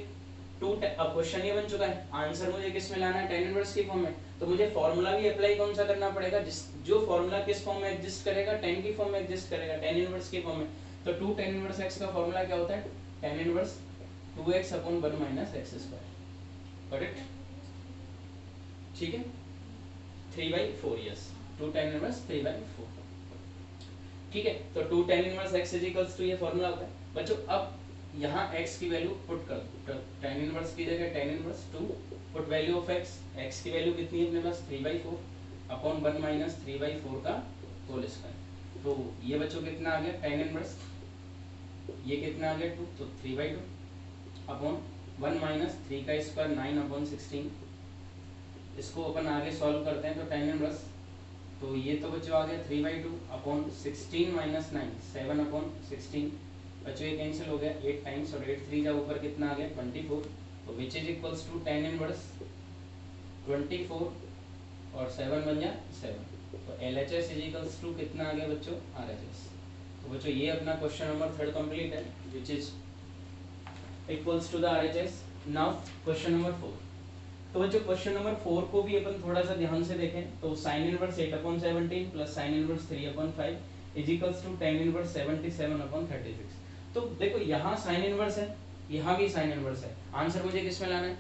अब क्वेश्चन ये बन चुका है, आंसर मुझे किस में लाना है, tan इनवर्स की फॉर्म में। तो मुझे फार्मूला भी अप्लाई कौन सा करना पड़ेगा, जो फार्मूला किस फॉर्म में एग्जिस्ट करेगा, tan की फॉर्म में एग्जिस्ट करेगा, tan इनवर्स की फॉर्म में। तो 2 tan इनवर्स x का फार्मूला क्या होता है, tan inverse 2x/1 - x²। Correct, ठीक है, 3/4। Yes, 2 tan inverse 3/4। ठीक है, तो 2 tan inverse x is equals to, ये फार्मूला होता है बच्चों। अब यहाँ x की वैल्यू पुट कर दो, tan इनवर्स की जगह tan inverse 2, put value of x की वैल्यू कितनी है अपने पास, 3/4/1 - 3/4 का होल स्क्वायर। तो ये बच्चों कितना आ गया, tan इनवर्स, ये कितना आ गया 2, तो 3/2/1 - 3 का स्क्वायर 9/16। इसको अपन आगे सॉल्व करते हैं। तो tan इनवर्स, तो ये तो बच्चों आ गया 3/2/16 - 9 7/16। बच्चों ये कैंसिल हो गया, 8 टाइम्स, और 8 3 जा ऊपर कितना आ गया 24। तो which is equals to tan inverse 24 और 7 बन जा 7। तो LHS इज इक्वल्स टू कितना आ गया बच्चों, RHS। तो बच्चों ये अपना क्वेश्चन नंबर 3 कंप्लीट है, which is equals to the RHS। Now question number 4। तो बच्चों क्वेश्चन नंबर 4 को भी अपन थोड़ा सा ध्यान से देखें। तो sin inverse 8/17 plus sin inverse 3/5 is equals to tan inverse 77/36। तो देखो यहाँ साइन इनवर्स है, यहाँ भी साइन इनवर्स है, आंसर मुझे किस में लाना है,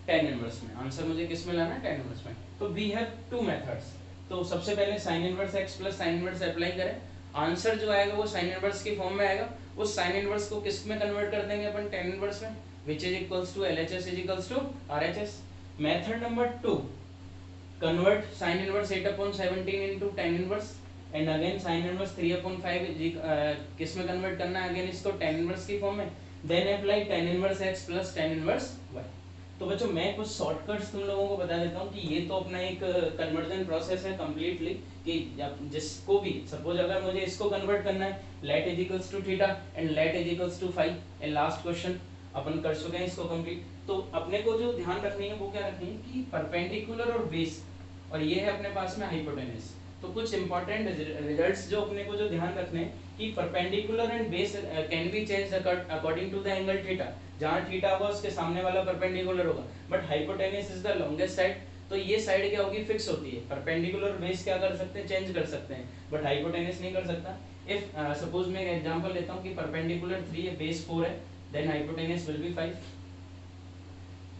tan इनवर्स में। आंसर मुझे किस में लाना है, tan इनवर्स में। तो वी हैव 2 मेथड्स। तो सबसे पहले sin inverse x plus sin inverse apply करें, आंसर जो आएगा वो sin इनवर्स की फॉर्म में आएगा। उस sin इनवर्स को किस में कन्वर्ट कर देंगे अपन, tan इनवर्स में, which is equals to LHS is equals to RHS। Method number 2, convert sin inverse 8/17 into tan inverse, and again sin inverse 3/5 किस में कन्वर्ट करना है, अगेन इसको tan इनवर्स की फॉर्म में। Then apply tan inverse x plus tan inverse y। तो बच्चों मैं कुछ शॉर्टकट्स तुम लोगों को बता देता हूँ कि ये तो अपना एक कन्वर्जन प्रोसेस है कंप्लीटली, कि जिसको भी सपोज अगर मुझे इसको कन्वर्ट करना है, let is equals to theta and let is equals to phi, and last question अपन कर चुके हैं इसको कंप्लीट। तो अपने को जो ध्यान रखनी है वो क्या रखनी है कि परपेंडिकुलर और बेस, और ये है अपने पास में हाइपोटेनस। तो कुछ इंपॉर्टेंट रिजल्ट्स जो अपने को जो ध्यान रखने हैं कि perpendicular and base can be change according to the angle theta. जहां थीटा होगा उसके सामने वाला परपेंडिकुलर होगा, but hypotenuse is the longest side, तो ये साइड क्या होगी, फिक्स होती है। परपेंडिकुलर बेस क्या कर सकते हैं, चेंज कर सकते हैं, बट हाइपोटेनस नहीं कर सकता। इफ सपोज मैं एक एग्जांपल लेता हूं कि परपेंडिकुलर 3 है, बेस 4 है, देन हाइपोटेनस विल बी 5।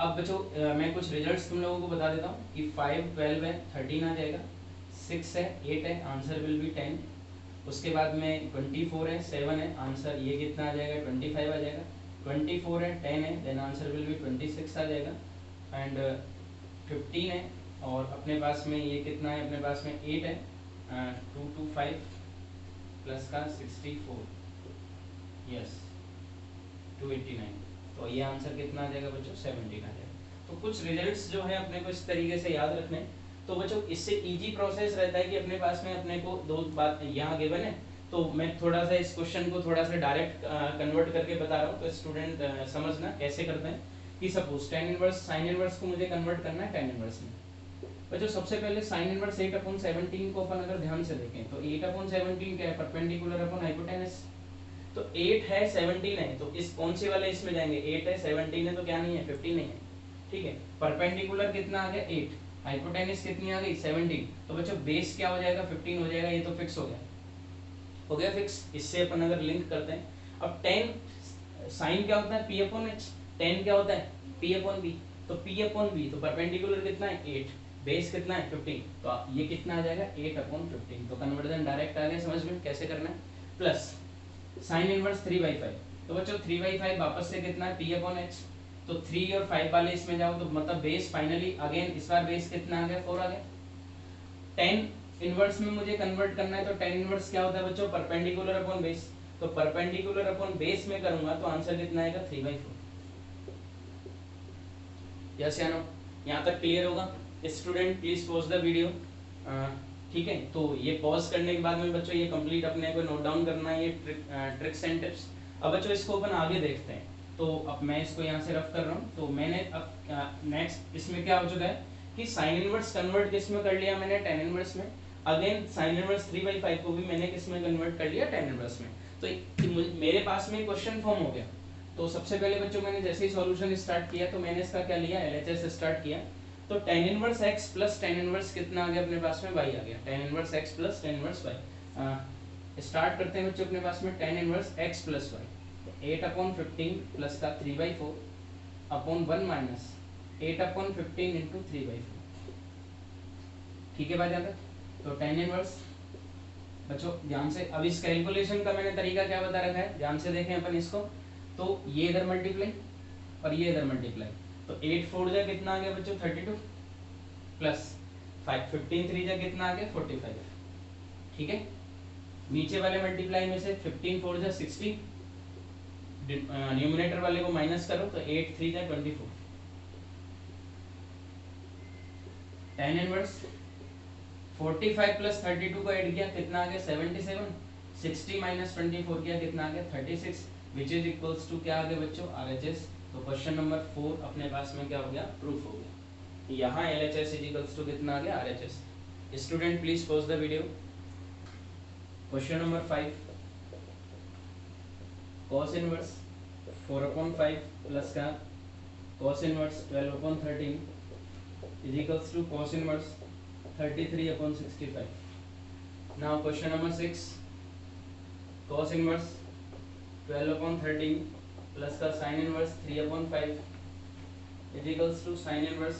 अब बच्चों मैं कुछ रिजल्ट्स तुम लोगों को बता देता हूं कि 5 12 है 13 आ जाएगा, 6 है 8 है, आंसर विल बी 10। उसके बाद में 24 है 7 है, आंसर ये कितना आ जाएगा 25 आ जाएगा। 24 है 10 है, देन आंसर विल बी 26 आ जाएगा। एंड 15 है, और अपने पास में ये कितना है, अपने पास में 8 है, 225 प्लस का 64, यस 289। तो ये आंसर कितना आ जाएगा बच्चों, 17 आ जाएगा। तो कुछ रिजल्ट्स जो है अपने को इस तरीके से याद रखने। तो बच्चों इससे इजी प्रोसेस रहता है कि अपने पास में अपने को दो बात यहाँ गिवन है, तो मैं थोड़ा सा इस क्वेश्चन को थोड़ा सा डायरेक्ट कन्वर्ट करके बता रहा हूँ, तो स्टूडेंट समझना कैसे करते हैं। कि suppose tan inverse sine inverse को मुझे कन्वर्ट करना है टेन इनवर्स में। बच्चों सबसे पहले साइन इनवर्स 8/17 को अपन अगर ध्यान से देखें तो 8/17 क्या है, परपेंडिकुलर अपॉन हाइपोटेनस। तो 8 है 17 है, तो इस कौन से वाले इसमें जाएंगे, 8 है 17 है तो क्या नहीं है 15 नहीं है, ठीक है। परपेंडिकुलर कितना आ गया 8, हाइपोटेनस कितनी आ गई 17, तो बच्चों बेस क्या हो जाएगा 15 हो जाएगा, ये तो फिक्स हो गया फिक्स। इससे अपन अगर लिंक करते हैं, अब 10 साइन क्या होता है P/H, 10 क्या होता है P/B, तो P/B तो परपेंडिकुलर कितना है 8, बेस कितना है 15, तो ये कितना आ जाएगा 8/15, तो कन्वर्जन डायरेक्ट आ गया समझ में कैसे करना है। प्लस साइन इनवर्स 3/5, तो बच्चों 3/5 वापस से कितना है P/H, तो 3 और 5 वाले इसमें जाओ तो मतलब बेस फाइनली अगेन इस बार बेस कितना आ गया 4 आ गया। 10 इनवर्स में मुझे कन्वर्ट करना है, तो 10 इनवर्स क्या होता है बच्चों परपेंडिकुलर अपॉन बेस, तो परपेंडिकुलर अपॉन बेस में करूंगा तो आंसर कितना आएगा 3/4। यस या नो, यहाँ तक क्लियर होगा। Student please pause the video, ठीक है। तो ये पॉज करने के बाद में बच्चों ये कंप्लीट अपने को नोट डाउन करना है, ये ट्रिक्स एंड टिप्स। अब बच्चों इसको अपन आगे देखते हैं, तो अब मैं इसको यहाँ से रफ कर रहा हूँ। तो मैंने अब नेक्स्ट इसमें क्या हो चुका है कि साइन इनवर्स कन्वर्ट किस में कर लिया मैंने, टेन इनवर्स में। अगेन साइन इनवर्स 3/5 को भी मैंने किस में कन्वर्ट कर लिया, टेन इनवर्स में। तो मेरे पास में क्वेश्चन फॉर्म हो गया। तो सबसे पहले बच्चों मैंने जैसे ही सॉल्यूशन स्टार्ट किया तो मैंने इसका क्या लिया, LHS स्टार्ट किया। तो tan inverse x plus tan inverse कितना आ गया अपने पास में, y आ गया। tan inverse x plus tan inverse y। Start करते हैं बच्चों अपने पास में tan inverse x plus y, 8/15 plus का 3/4 अपॉन 1 माइनस 8/15 इंटू 3/4, ठीक है भाई यहाँ तक। तो tan इनवर्स बच्चों ध्यान से, अब इस कैलकुलेशन का मैंने तरीका क्या बता रखा है, ध्यान से देखें अपन इसको। तो ये इधर मल्टीप्लाई और ये इधर मल्टीप्लाई, तो 8 4 जा कितना आ गया बच्चों 32 प्लस 5 15 3 जा कितना आ गया 45, ठीक है। नीचे वाले मल्टीप्लाई में से 15 4 जा 60, न्यूमरेटर वाले को माइनस करो तो 8 3 जा 24। tan इनवर्स 45 प्लस 32 को ऐड किया कितना आ गया 77, 60 माइनस 24 किया कितना आ गया 36, विच इज इक्वल्स टू क्या आ गया बच्चों RHS। तो क्वेश्चन नंबर 4 अपने पास में क्या हो गया, प्रूफ हो गया। यहाँ LHS इज इक्वल्स टू कितना आ गया RHS। Student please pause the video. Question number 5, cos inverse 4/5 plus का cos inverse 12/13 is equals to cos inverse 33/65। Now question number 6, cos inverse 12/13 plus का sin inverse 3/5 is equals to sin inverse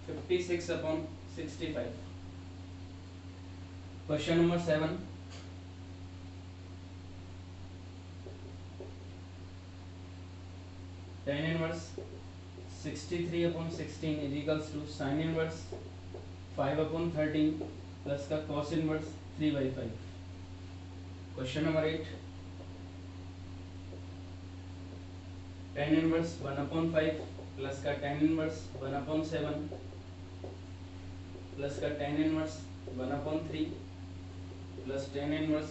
56/65। Question number 7, tan inverse 63/16 is equals to sin inverse 5/13 plus का cos inverse 3/5। Question number 8, tan inverse 1/5 plus का tan inverse 1/7 plus का tan inverse 1/3 plus tan inverse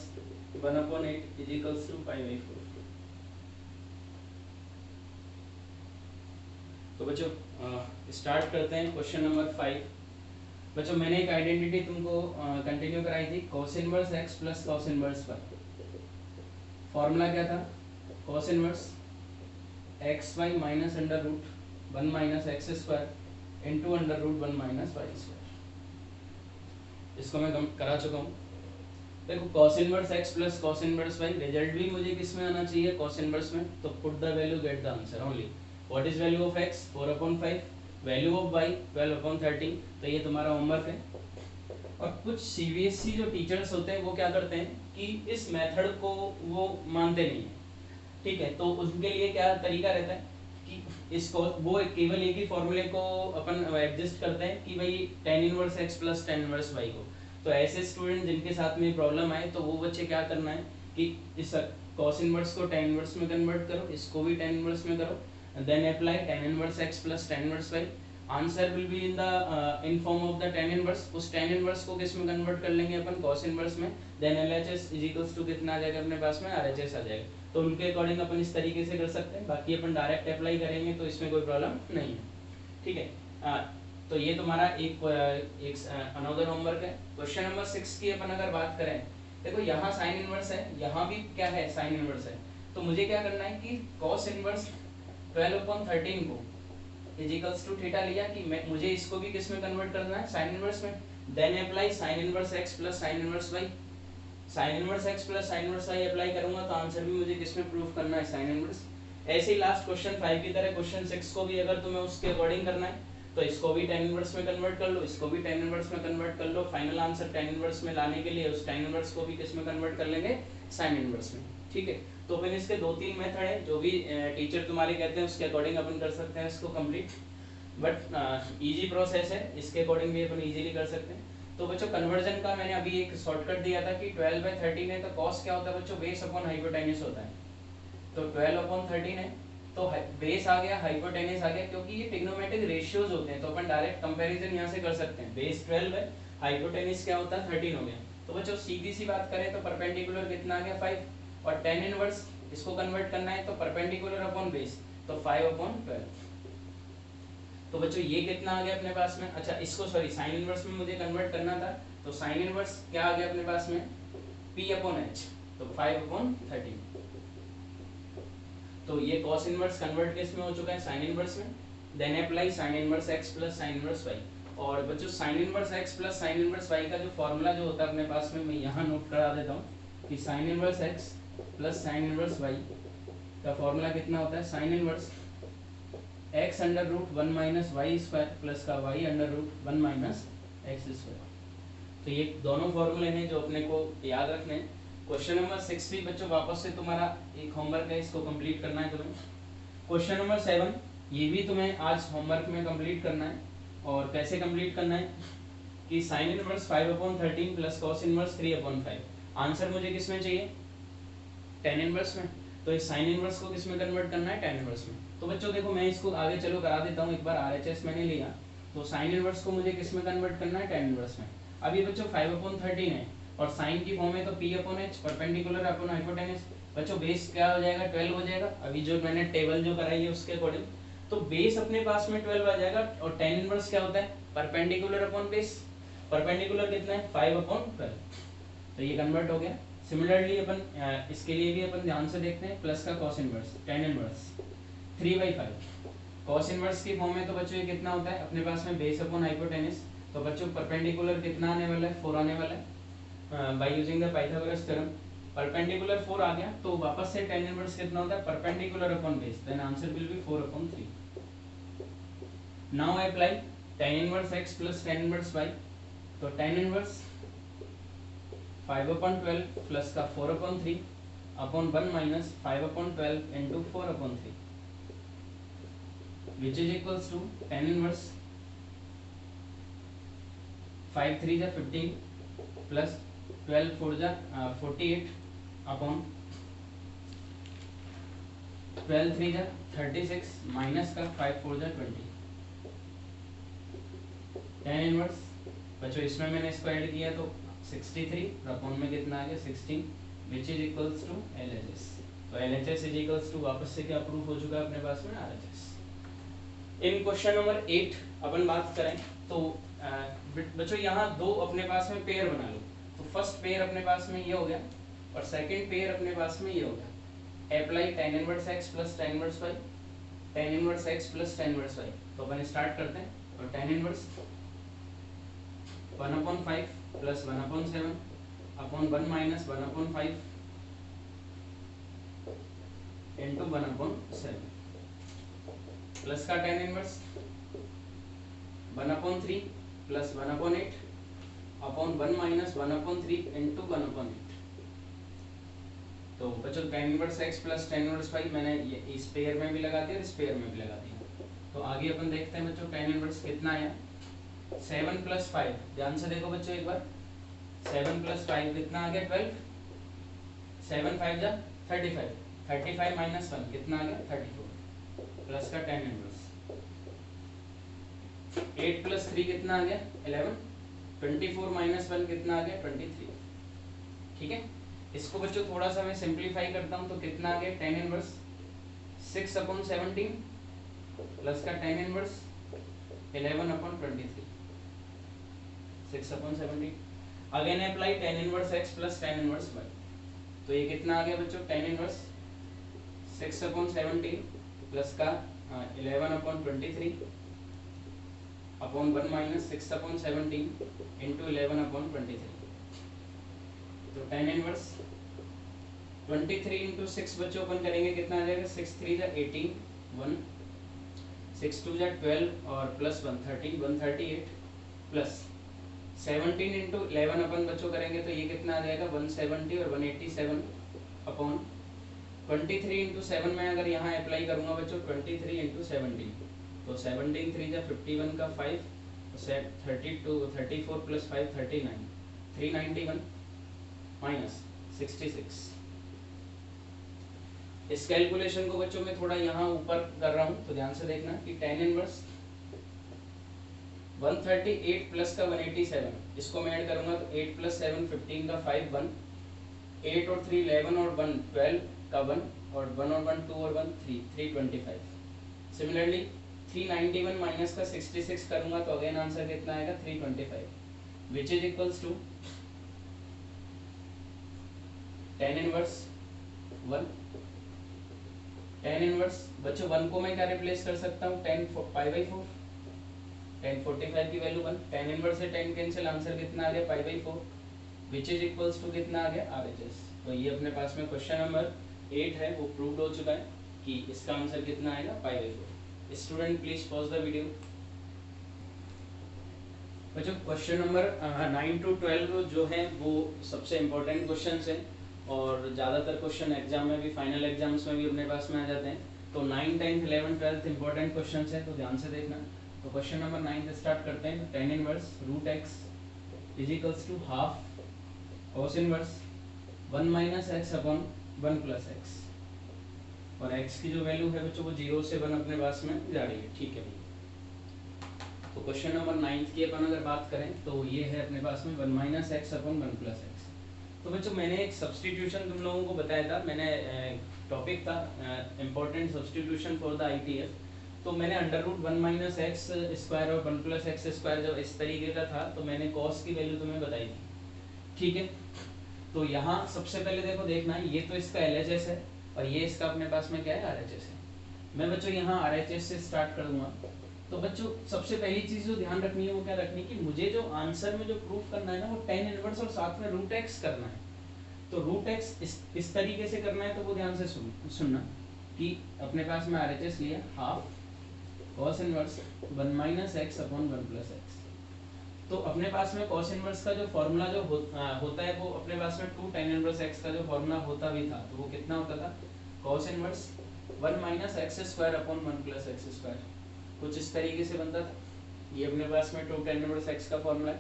1/8 is equals to 5/4। तो बच्चों start करते हैं question number 5। बच्चों मैंने एक आइडेंटिटी तुमको कंटिन्यू कराई थी, cos inverse x plus cos inverse y। Formula क्या था, cos inverse xy minus under root 1 minus x square into under root 1 minus y square. इसको मैं करा चुका हूँ। देखो cos inverse x plus cos inverse y, result भी मुझे किस में आना चाहिए cos इनवर्स में, तो put the value get the answer only. What is value of x 4/5, value of y 12/13, तो ये तुम्हारा होमवर्क है। और कुछ CBSE जो टीचर्स होते हैं वो क्या करते हैं कि इस मेथड को वो मानते नहीं है, ठीक है। तो उसके लिए क्या तरीका रहता है कि इसको वो केवल एक ही फॉर्मूले को अपन एडजस्ट करते हैं कि भाई tan inverse x plus tan inverse y को। तो ऐसे स्टूडेंट जिनके साथ में प्रॉब्लम आए तो वो बच्चे क्या करना है कि इस cos इनवर्स को tan इनवर्स में कन्वर्ट करो, इसको भी tan इनवर्स में करो, then apply tan inverse x plus tan inverse y। Answer will be in the in form of the tan inverse. उस tan इनवर्स को किस में कन्वर्ट कर लेंगे अपन, cos इनवर्स में। Then LHS is equals to कितना आ जाएगा अपने पास में, RHS आ जाएगा। तो उनके अकॉर्डिंग अपन इस तरीके से कर सकते हैं, बाकी अपन डायरेक्ट अप्लाई करेंगे तो इसमें कोई प्रॉब्लम नहीं है, ठीक है। तो ये तुम्हारा एक अनदर होमवर्क है। क्वेश्चन नंबर 6 की अपन अगर बात करें, देखो यहाँ साइन इनवर्स है, यहाँ भी क्या है, साइन इनवर्स है। तो मुझे क्या करना है कि cos इनवर्स 12/13 को इज इक्वल्स टू थीटा लिया कि मुझे इसको भी किस में कन्वर्ट करना है, साइन इनवर्स में। Then apply sine inverse x plus sine inverse y। Sine inverse x plus sine inverse y apply करूंगा तो आंसर भी मुझे किस में प्रूफ करना है, साइन इनवर्स। ऐसे ही लास्ट क्वेश्चन 5 की तरह क्वेश्चन 6 को भी अगर तुम्हें उसके अकॉर्डिंग करना है तो इसको भी tan इनवर्स में कन्वर्ट कर लो, इसको भी tan इनवर्स में कन्वर्ट कर लो। फाइनल आंसर tan इनवर्स में लाने के लिए उस tan इनवर्स को भी किस में कन्वर्ट कर लेंगे, sin इनवर्स में, ठीक है। तो अपन इसके 2-3 मेथड है, जो भी टीचर तुम्हारे कहते हैं उसके अकॉर्डिंग अपन कर सकते हैं इसको कंप्लीट। बट इजी प्रोसेस है, इसके अकॉर्डिंग भी अपन इजीली कर सकते हैं। तो बच्चों कन्वर्जन का मैंने अभी एक शॉर्टकट दिया था कि 12/13 है तो cos क्या होता है बच्चों, बेस अपॉन हाइपोटेन्यूज होता है। तो 12/13 है तो बेस आ गया, हाइपोटेन्यूज आ गया, क्योंकि ये ट्रिग्नोमेट्रिक रेशियोज होते हैं तो अपन डायरेक्ट कंपैरिजन यहाँ से कर सकते हैं। बेस 12 है, हाइपोटेन्यूज क्या होता है 13 हो गया। तो बच्चों सीधी सी बात करें तो परपेंडिकुलर कितना आ गया 5, और tan इनवर्स इसको कन्वर्ट करना है तो परपेंडिकुलर अपॉन बेस, तो 5/12। तो बच्चों ये कितना आ गया अपने पास में, अच्छा इसको सॉरी साइन इनवर्स में मुझे कन्वर्ट करना था, तो साइन इनवर्स क्या आ गया अपने पास में, P/H, तो 5/13। तो ये cos इनवर्स कन्वर्ट किस में हो चुका है, साइन इनवर्स में। Then apply sine inverse x plus sine inverse y। और बच्चों sine inverse x plus sine inverse y का जो फॉर्मूला जो होता है अपने पास में, मैं यहाँ नोट करा देता हूँ कि sine inverse x plus sine inverse y का फॉर्मूला कितना होता है, sine inverse x under root 1 minus y square plus का y under root 1 minus x square. तो ये दोनों फॉर्मूले हैं जो अपने को याद रखने हैं। क्वेश्चन नंबर 6 भी बच्चों वापस से तुम्हारा एक होमवर्क है, इसको कंप्लीट करना है तुम्हें। क्वेश्चन नंबर 7 ये भी तुम्हें आज होमवर्क में कंप्लीट करना है। और कैसे कंप्लीट करना है कि sine inverse 5/13 plus cos inverse 3/5। Answer मुझे किस में चाहिए, tan इनवर्स में। तो इस साइन इनवर्स को किस में कन्वर्ट करना है, tan इनवर्स में। तो बच्चों देखो मैं इसको आगे चलो करा देता हूँ एक बार। RHS मैंने लिया तो साइन इनवर्स को मुझे किस में कन्वर्ट करना है, tan इनवर्स में। अब ये बच्चों 5/13 है और साइन की फॉर्म है तो P/H परपेंडिकुलर अपॉन हाइपोटेन्यूज। बच्चों बेस क्या हो जाएगा, 12 हो जाएगा। अभी जो मैंने टेबल जो कराई है उसके अकॉर्डिंग तो बेस अपने पास में 12 आ जाएगा। और tan इनवर्स क्या होता है, परपेंडिकुलर अपॉन बेस। परपेंडिकुलर कितना है, 5/12। तो ये कन्वर्ट हो गया। सिमिलरली अपन इसके लिए भी अपन ध्यान से देखते हैं, प्लस का cos inverse, tan inverse 3/5। cos inverse की फॉर्म में तो बच्चों ये कितना होता है अपने पास में, बेस अपॉन हाइपोटेन्यूज। तो बच्चों परपेंडिकुलर कितना आने वाला है, 4 आने वाला है by using the Pythagoras theorem. Perpendicular 4 आ गया तो वापस से tan इनवर्स कितना होता है, perpendicular upon base, then answer will be 4/3। Now apply tan inverse x plus tan inverse y। तो tan इनवर्स 5/12 प्लस का 4/3 upon 1 minus 5/12 into 4/3 which is equals to tan inverse 5 3 जा 15 प्लस 12 4 जा 48 upon 12 3 जा 36 minus का 5 4 जा 20। tan inverse बच्चों इसमें मैंने इसको ऐड किया तो 63 अपॉन में कितना आ गया 16 which is equals to LHS। तो LHS is equals to वापस से क्या प्रूफ हो चुका है अपने पास में, RHS। इन क्वेश्चन नंबर 8 अपन बात करें तो बच्चों यहाँ दो अपने पास में पेयर बना लो। तो फर्स्ट पेयर अपने पास में ये हो गया और सेकंड पेयर अपने पास में ये हो गया। Apply tan inverse x plus tan inverse y, tan inverse x plus tan inverse y। तो अपन स्टार्ट करते हैं। तो tan inverse 1/5 plus 1/7 upon 1 minus 1/5 into 1/7 plus का tan inverse 1/3 plus 1/8 upon 1 minus 1/3 into 1/8। तो बच्चों tan inverse x plus tan inverse y मैंने ये इस पेयर में भी लगा दिया और इस पेयर में भी लगा दिया। तो आगे अपन देखते हैं बच्चों tan इनवर्स कितना आया, 7 प्लस 5। ध्यान से देखो बच्चों एक बार, 7 प्लस 5 कितना आ गया 12, 7 5 जा 35, 35 माइनस 1 कितना आ गया 34 प्लस का tan इनवर्स 8 प्लस 3 कितना आ गया 11, 24 माइनस 1 कितना आ गया 23। ठीक है, इसको बच्चों थोड़ा सा मैं सिंप्लीफाई करता हूँ तो कितना आ गया tan इनवर्स 6/17 प्लस का tan inverse 11/23, 6/17। Again apply tan inverse x plus tan inverse y, तो ये कितना आ गया बच्चों tan इनवर्स 6/17 प्लस का 11/23 अपॉन 1 माइनस 6/17 इंटू 11/23, तो tan इनवर्स 23 इंटू 6 बच्चों अपन करेंगे कितना आ जाएगा 6 3 जा 18 1 6 2 जा 12 और प्लस 1 13 138 प्लस 17 इंटू 11 अपन बच्चों करेंगे तो ये कितना आ जाएगा 170 और 187 अपॉन 23 इंटू 7 में अगर यहाँ अप्लाई करूँगा बच्चों 23 इंटू 17, तो 17 3 जा 51 का 5 32 34 प्लस 5 39 391 माइनस 66। इस कैलकुलेशन को बच्चों में थोड़ा यहाँ ऊपर कर रहा हूँ तो ध्यान से देखना कि tan इनवर्स 138 प्लस का 187, इसको मैं ऐड करूंगा तो 8 प्लस 7 15 का 5 1 8 और 3 11 और 1 12 का 1 और 1 और 1 2 और 1 3 325। सिमिलरली 391 माइनस का 66 करूंगा तो अगेन आंसर कितना आएगा 325, which is equals to tan inverse 1। tan inverse बच्चों 1 को मैं क्या रिप्लेस कर सकता हूँ tan पाई बाई 4, tan 45 की वैल्यू 1, tan इनवर्स से tan कैंसिल, आंसर कितना आ गया pi by 4, which is equals to कितना आ गया RHS। तो ये अपने पास में क्वेश्चन नंबर 8 है वो प्रूव्ड हो चुका है कि इसका आंसर कितना आएगा पाई by 4। Student please pause the video. बच्चों क्वेश्चन नंबर 9 to 12 जो है वो सबसे इम्पोर्टेंट क्वेश्चंस हैं और ज़्यादातर क्वेश्चन एग्जाम में भी, फाइनल एग्जाम्स में भी अपने पास में आ जाते हैं। तो 9 10 11 12 इंपॉर्टेंट क्वेश्चंस हैं तो ध्यान से देखना। तो क्वेश्चन नंबर 9 से स्टार्ट करते हैं। tan inverse root x is equals to half cos inverse 1 minus x upon 1 plus x, और x की जो वैल्यू है बच्चों वो 0 से 1 अपने पास में जा रही है। ठीक है भैया, तो क्वेश्चन नंबर 9 की अपन अगर बात करें तो ये है अपने पास में 1 minus x upon 1 plus x. तो बच्चों मैंने एक सब्सटीट्यूशन तुम लोगों को बताया था, मैंने टॉपिक था important substitution for the ITF, तो मैंने under root 1 minus x square और 1 प्लस एक्स स्क्वायर जब इस तरीके का था तो मैंने कॉस की वैल्यू तुम्हें बताई थी। ठीक है, तो यहाँ सबसे पहले देखो देखना ये तो इसका LHS है और ये इसका अपने पास में क्या है RHS है। मैं बच्चों यहाँ RHS से स्टार्ट करूँगा। तो बच्चों सबसे पहली चीज जो ध्यान रखनी है वो क्या रखनी है कि मुझे जो आंसर में जो प्रूफ करना है ना वो tan इनवर्स और साथ में रूट एक्स करना है। तो रूट एक्स इस तरीके से करना है तो वो ध्यान से सुनना कि अपने पास में RHS लिया half cos inverse 1 minus x upon 1 plus x. तो अपने पास में cos इनवर्स का जो फॉर्मूला जो होता है वो अपने पास में 2 tan इनवर्स x का जो फॉर्मूला होता भी था तो वो कितना होता था cos inverse 1 minus x square upon 1 plus x square, कुछ इस तरीके से बनता था। ये अपने पास में 2 tan इनवर्स x का फॉर्मूला है।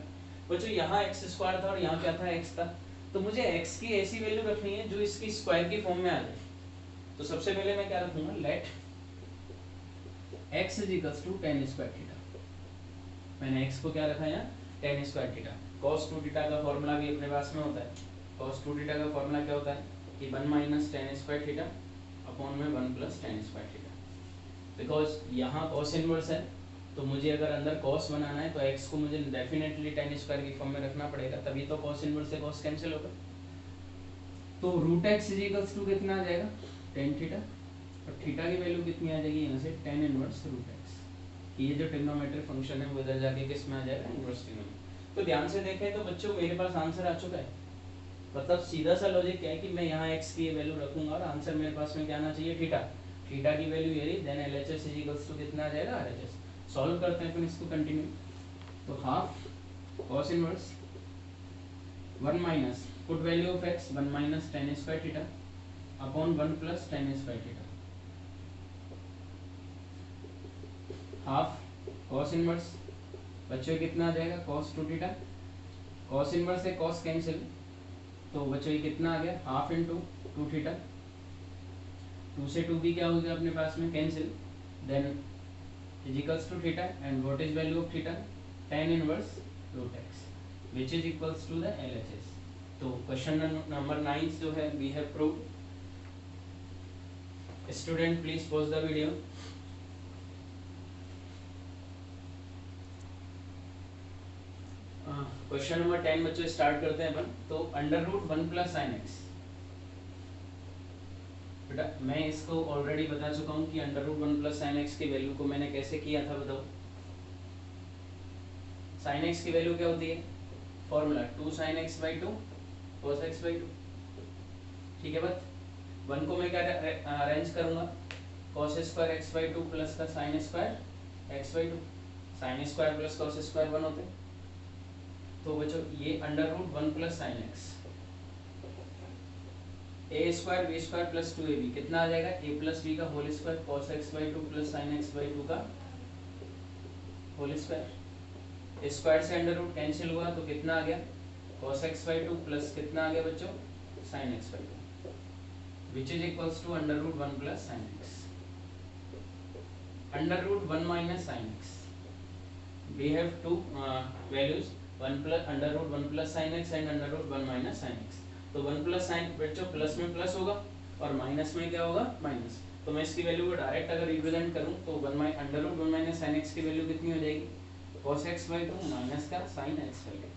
बच्चों यहाँ x स्क्वायर था और यहाँ क्या था x था, तो मुझे x की ऐसी वैल्यू रखनी है जो इसकी स्क्वायर की फॉर्म में आ जाए। तो सबसे पहले मैं क्या रखूंगा let x is equals to tan square theta. मैंने x को क्या रखा है यहाँ tan square theta. cos 2 theta का फॉर्मूला भी अपने पास में होता है। cos 2 थीटा का फॉर्मूला क्या होता है कि 1 minus tan square theta upon में 1 plus tan square theta. Because यहाँ cos इनवर्स है तो मुझे अगर अंदर cos बनाना है तो x को मुझे डेफिनेटली tan स्क्वायर की फॉर्म में रखना पड़ेगा, तभी तो cos इनवर्स से cos कैंसिल होगा। तो root x is equals to कितना आ जाएगा tan थीटा, और थीटा की वैल्यू कितनी आ जाएगी यहाँ से tan इनवर्स रूट एक्स। ये जो ट्रिग्नोमेट्रिक फंक्शन है वो इधर जाके किस में आ जाएगा इनवर्स ट्रिग्नोमेट्री। तो ध्यान से देखें तो बच्चों मेरे पास आंसर आ चुका है। मतलब सीधा सा लॉजिक क्या है कि मैं यहाँ x की वैल्यू रखूंगा और आंसर मेरे पास में क्या आना चाहिए थीटा। थीटा की वैल्यू ये रही, then LHS is equals to कितना आ जाएगा RHS। सॉल्व करते हैं फिर इसको कंटिन्यू। तो half cos inverse 1 minus put value of x 1 minus tan square theta upon 1 plus tan square theta, half cos inverse बच्चों कितना आ जाएगा cos 2 थीटा। cos इनवर्स से cos कैंसिल, तो बच्चों ये कितना आ गया हाफ इंटू 2 थीटा। 2 से 2 भी क्या हो गया अपने पास में cancel, then is equals to theta and what is value of theta tan inverse root x which is equals to the LHS। तो क्वेश्चन नंबर 9 जो है we have proved. Student please pause the video. Question number 10 बच्चों start करते हैं अपन। तो under root 1 plus sine x, बेटा मैं इसको ऑलरेडी बता चुका हूँ कि under root 1 plus sine x की वैल्यू को मैंने कैसे किया था, बताओ। साइन एक्स की वैल्यू क्या होती है, formula 2 sin x by 2 cos x by 2, ठीक है बात। 1 को मैं क्या अरेंज करूंगा, cos square x by 2 plus का sin square x by 2, sin square plus cos square 1 होते हैं। तो बच्चों ये under root 1 plus sine x, a square b square plus 2ab कितना आ जाएगा, a प्लस बी का whole square cos x by 2 plus sin x by 2 का होल स्क्वायर। स्क्वायर से अंडर रूट कैंसिल हुआ तो कितना आ गया, cos x by 2 प्लस कितना आ गया बच्चों, sin x by 2 which is equals to under root 1 plus sine x. Under root 1 minus sine x, we have two values, 1 plus under root 1 plus sine x and under root 1 minus sine x. तो 1 plus sine बच्चों plus में plus होगा और minus में क्या होगा, minus. तो मैं इसकी वैल्यू को डायरेक्ट अगर रिप्रेजेंट करूं तो under root 1 minus sine x की वैल्यू कितनी हो जाएगी, cos x by 2 माइनस का sin x by 2।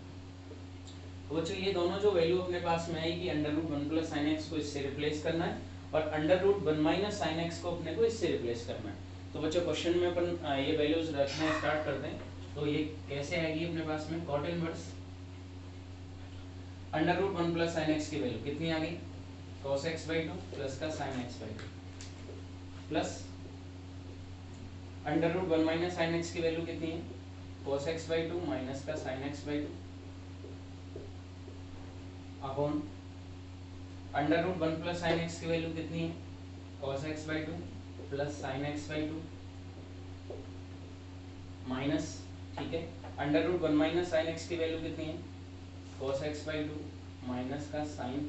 तो बच्चों ये दोनों जो वैल्यू अपने पास में आएगी, under root 1 plus sine x को इससे रिप्लेस करना है और under root 1 minus sine x को अपने को इससे रिप्लेस करना है। तो बच्चों क्वेश्चन में अपन ये वैल्यूज रखना स्टार्ट करते हैं। तो ये कैसे आएगी अपने पास में, cot inverse under root 1 plus sine x की वैल्यू कितनी आ गई, cos x by 2 प्लस का sin x by 2 plus under root 1 minus sine x की वैल्यू कितनी है, cos x by 2 माइनस का sin x by 2 upon under root 1 plus sine x की वैल्यू कितनी है, cos x by 2 plus sin x by 2 minus, ठीक है, under root 1 minus sine x की वैल्यू कितनी है, cos x by 2 माइनस का sin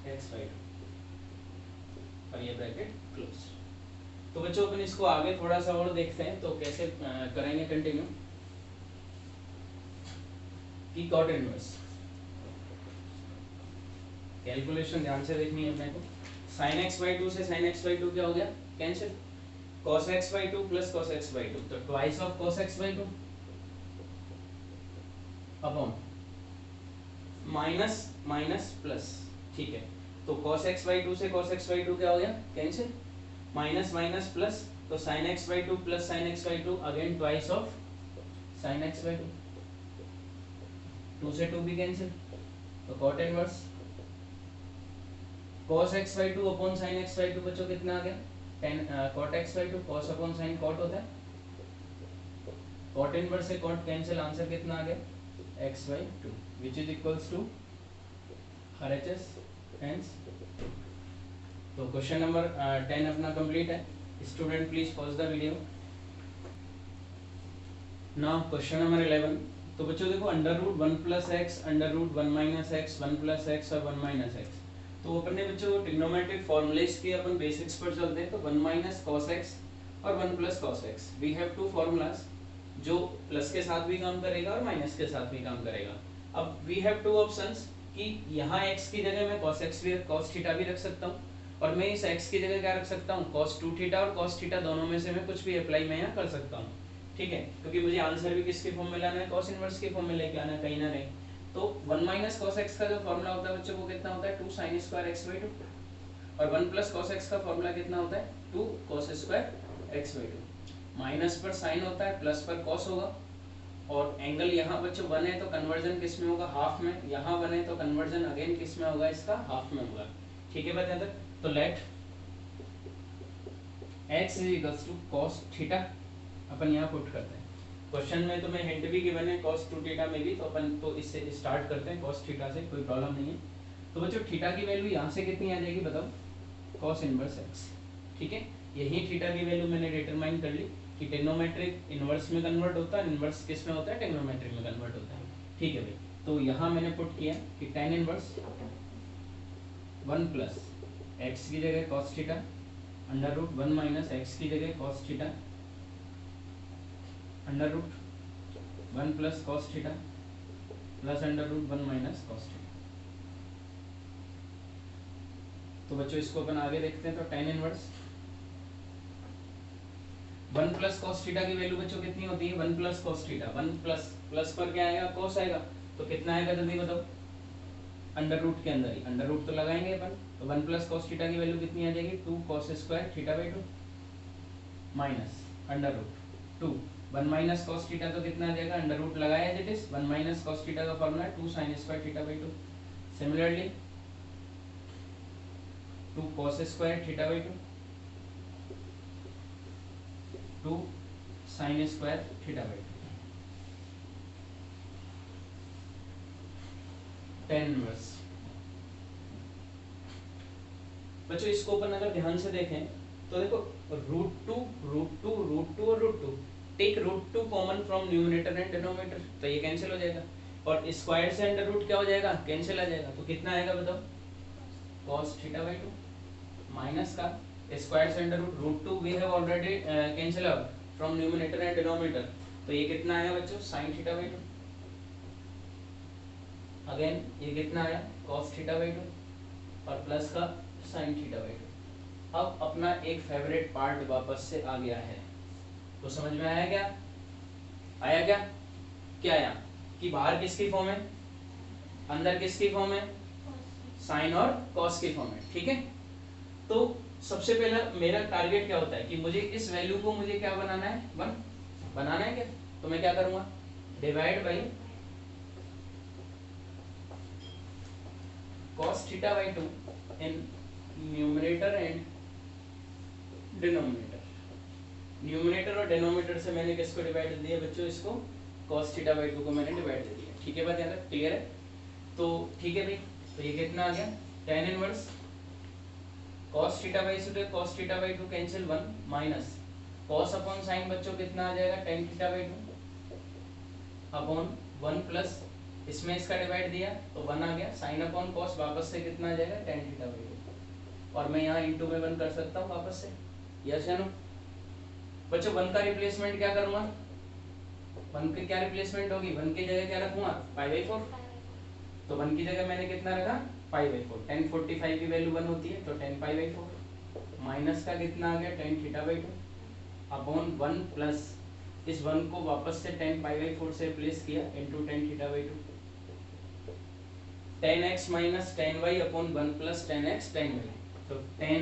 x by 2 और ये ब्रैकेट क्लोज। तो बच्चों अपन इसको आगे थोड़ा सा और देखते हैं तो कैसे करेंगे कंटिन्यू। की cot इनवर्स कैलकुलेशन ध्यान से देखनी है अपने को। sin x by 2 से sin x by 2 क्या हो गया, cancel, cos x by 2 plus cos x by 2 तो twice of cos x by 2 upon minus minus plus, ठीक है। तो cos x by 2 से cos x by 2 क्या हो गया, कैंसिल, माइनस माइनस प्लस, तो sin x by 2 plus sin x by 2 again twice of sin x by 2, 2 से 2 भी कैंसिल, तो cot inverse cos x by 2 upon sin x by 2 बच्चों कितना आ गया, cot x by 2 cos upon sin cot होता है, cot इनवर्स से cot कैंसिल, आंसर कितना आ गया, x by 2 which is equals to RHS hence। तो क्वेश्चन नंबर 10 अपना कंप्लीट है। Student please pause the video. Now question number 11। तो बच्चों देखो under root 1 plus x, under root 1 minus x, 1 plus x और 1 माइनस एक्स। तो अपन ने बच्चों ट्रिग्नोमेट्रिक फॉर्मूलेस के अपन बेसिक्स पर चलते हैं। तो 1 माइनस कॉस एक्स और 1 plus cos x, we have two formulas जो प्लस के साथ भी काम करेगा और माइनस के साथ भी काम करेगा। अब वी हैव टू ऑप्शंस कि यहाँ x की जगह मैं cos x भी cos थीटा भी रख सकता हूँ और मैं इस x की जगह क्या रख सकता हूँ, cos 2 थीटा और cos थीटा, दोनों में से मैं कुछ भी अप्लाई मैं यहाँ कर सकता हूँ, ठीक है। क्योंकि मुझे आंसर भी किसके फॉर्म में लाना है, cos इनवर्स के फॉर्म में लेके आना है, कहीं ना कहीं। तो 1 माइनस cos x का जो फॉर्मूला होता है बच्चों वो कितना होता है, 2 sin स्क्वायर x by 2 और 1 प्लस cos x का फॉर्मूला कितना होता है, 2 cos square x by 2। Minus पर साइन होता है, प्लस पर cos होगा और एंगल यहाँ बच्चों 1 है तो कन्वर्जन किस में होगा, हाफ में। यहाँ 1 है तो कन्वर्जन अगेन किस में होगा, इसका हाफ में होगा, ठीक है बता तक। तो let x is equals to cos theta अपन यहाँ पुट करते हैं। क्वेश्चन में तो मैं हिंट भी गिवन है cos 2 थीटा में भी, तो अपन तो इससे स्टार्ट करते हैं, cos थीटा से, कोई प्रॉब्लम नहीं है। तो बच्चों थीटा की वैल्यू यहाँ से कितनी आ जाएगी बताओ, cos इनवर्स x, ठीक है। यही थीटा की वैल्यू मैंने डिटरमाइन कर ली कि ट्रिग्नोमेट्रिक इनवर्स में कन्वर्ट होता है, इनवर्स किस में होता है, ट्रिग्नोमेट्रिक में कन्वर्ट होता है, ठीक है भाई। तो यहाँ मैंने पुट किया कि tan इनवर्स 1 प्लस एक्स की जगह cos theta, under root 1 minus x की जगह cos theta under root 1 plus cos theta plus under root 1 minus cos theta. तो बच्चों इसको अपन आगे देखते हैं। तो tan inverse 1 plus cos theta की वैल्यू बच्चों कितनी होती है? 1 plus cos theta, 1 plus plus पर क्या आएगा? कॉस आएगा। तो कितना आएगा जल्दी बताओ? अंडर रूट के अंदर ही अंडर रूट तो लगाएंगे अपन। तो 1 प्लस कॉस थीटा की वैल्यू कितनी आ जाएगी? 2 cos square theta by 2 minus under root 2 1 minus cos theta तो कितना आ जाएगा? अंडर रूट लगाया as it is. 1 minus cos theta का फॉर्मूला है 2 sine square theta by 2। Similarly 2 cos square theta by 2 sine square theta by 2 tan inverse. बच्चों इसको अपन अगर ध्यान से देखें तो देखो रूट टू और root two, take root two common from numerator and denominator, तो ये कैंसिल हो जाएगा और स्क्वायर से अंडर रूट क्या हो जाएगा? कैंसिल आ जाएगा। तो कितना आएगा बताओ? cos थीटा बाई 2 माइनस का स्क्वायर से under root two we have already cancel out from numerator and denominator, तो ये कितना आया बच्चों? sin theta by 2। अगेन ये कितना आया? cos थीटा बाई 2 और प्लस का sin थीटा बाई 2। अब अपना एक फेवरेट पार्ट वापस से आ गया है। तो समझ में आया क्या? आया क्या? क्या आया कि बाहर किसकी फॉर्म है, अंदर किसकी फॉर्म है? साइन और कॉस की फॉर्म है। ठीक है, तो सबसे पहला मेरा टारगेट क्या होता है कि मुझे इस वैल्यू को मुझे क्या बनाना है? 1 बनाना है क्या? तो मैं क्या करूंगा? Divide by cos theta by 2 in numerator and denominator. Numerator और डिनोमिनेटर से मैंने किसको डिवाइड दिया बच्चों? इसको cos थीटा बाई 2 को मैंने डिवाइड दे दिया। ठीक है बात यार, क्लियर है? तो ठीक है भाई, तो ये कितना आ गया? tan inverse cos theta by 2 cos theta by 2 cancel 1 minus cos upon sin बच्चों कितना आ जाएगा? tan theta by 2 upon 1 plus इसमें इसका डिवाइड दिया तो 1 आ गया, sin अपॉन cos वापस से कितना आ जाएगा? tan थीटा बाई 2 और मैं यहाँ इनटू में 1 कर सकता हूँ वापस से, यस या नो? बच्चों 1 का रिप्लेसमेंट क्या करूंगा? 1 की क्या रिप्लेसमेंट होगी? 1 की जगह क्या रखूंगा? पाई बाई 4। तो 1 की जगह मैंने कितना रखा? पाई बाई 4। tan 45 की वैल्यू 1 होती है तो tan पाई बाई 4 माइनस का कितना आ गया? tan theta by 2 upon 1 plus इस 1 को वापस से tan पाई बाई 4 से रिप्लेस किया into tan theta by 2 tan x minus tan y upon 1 plus tan x tan y। तो tan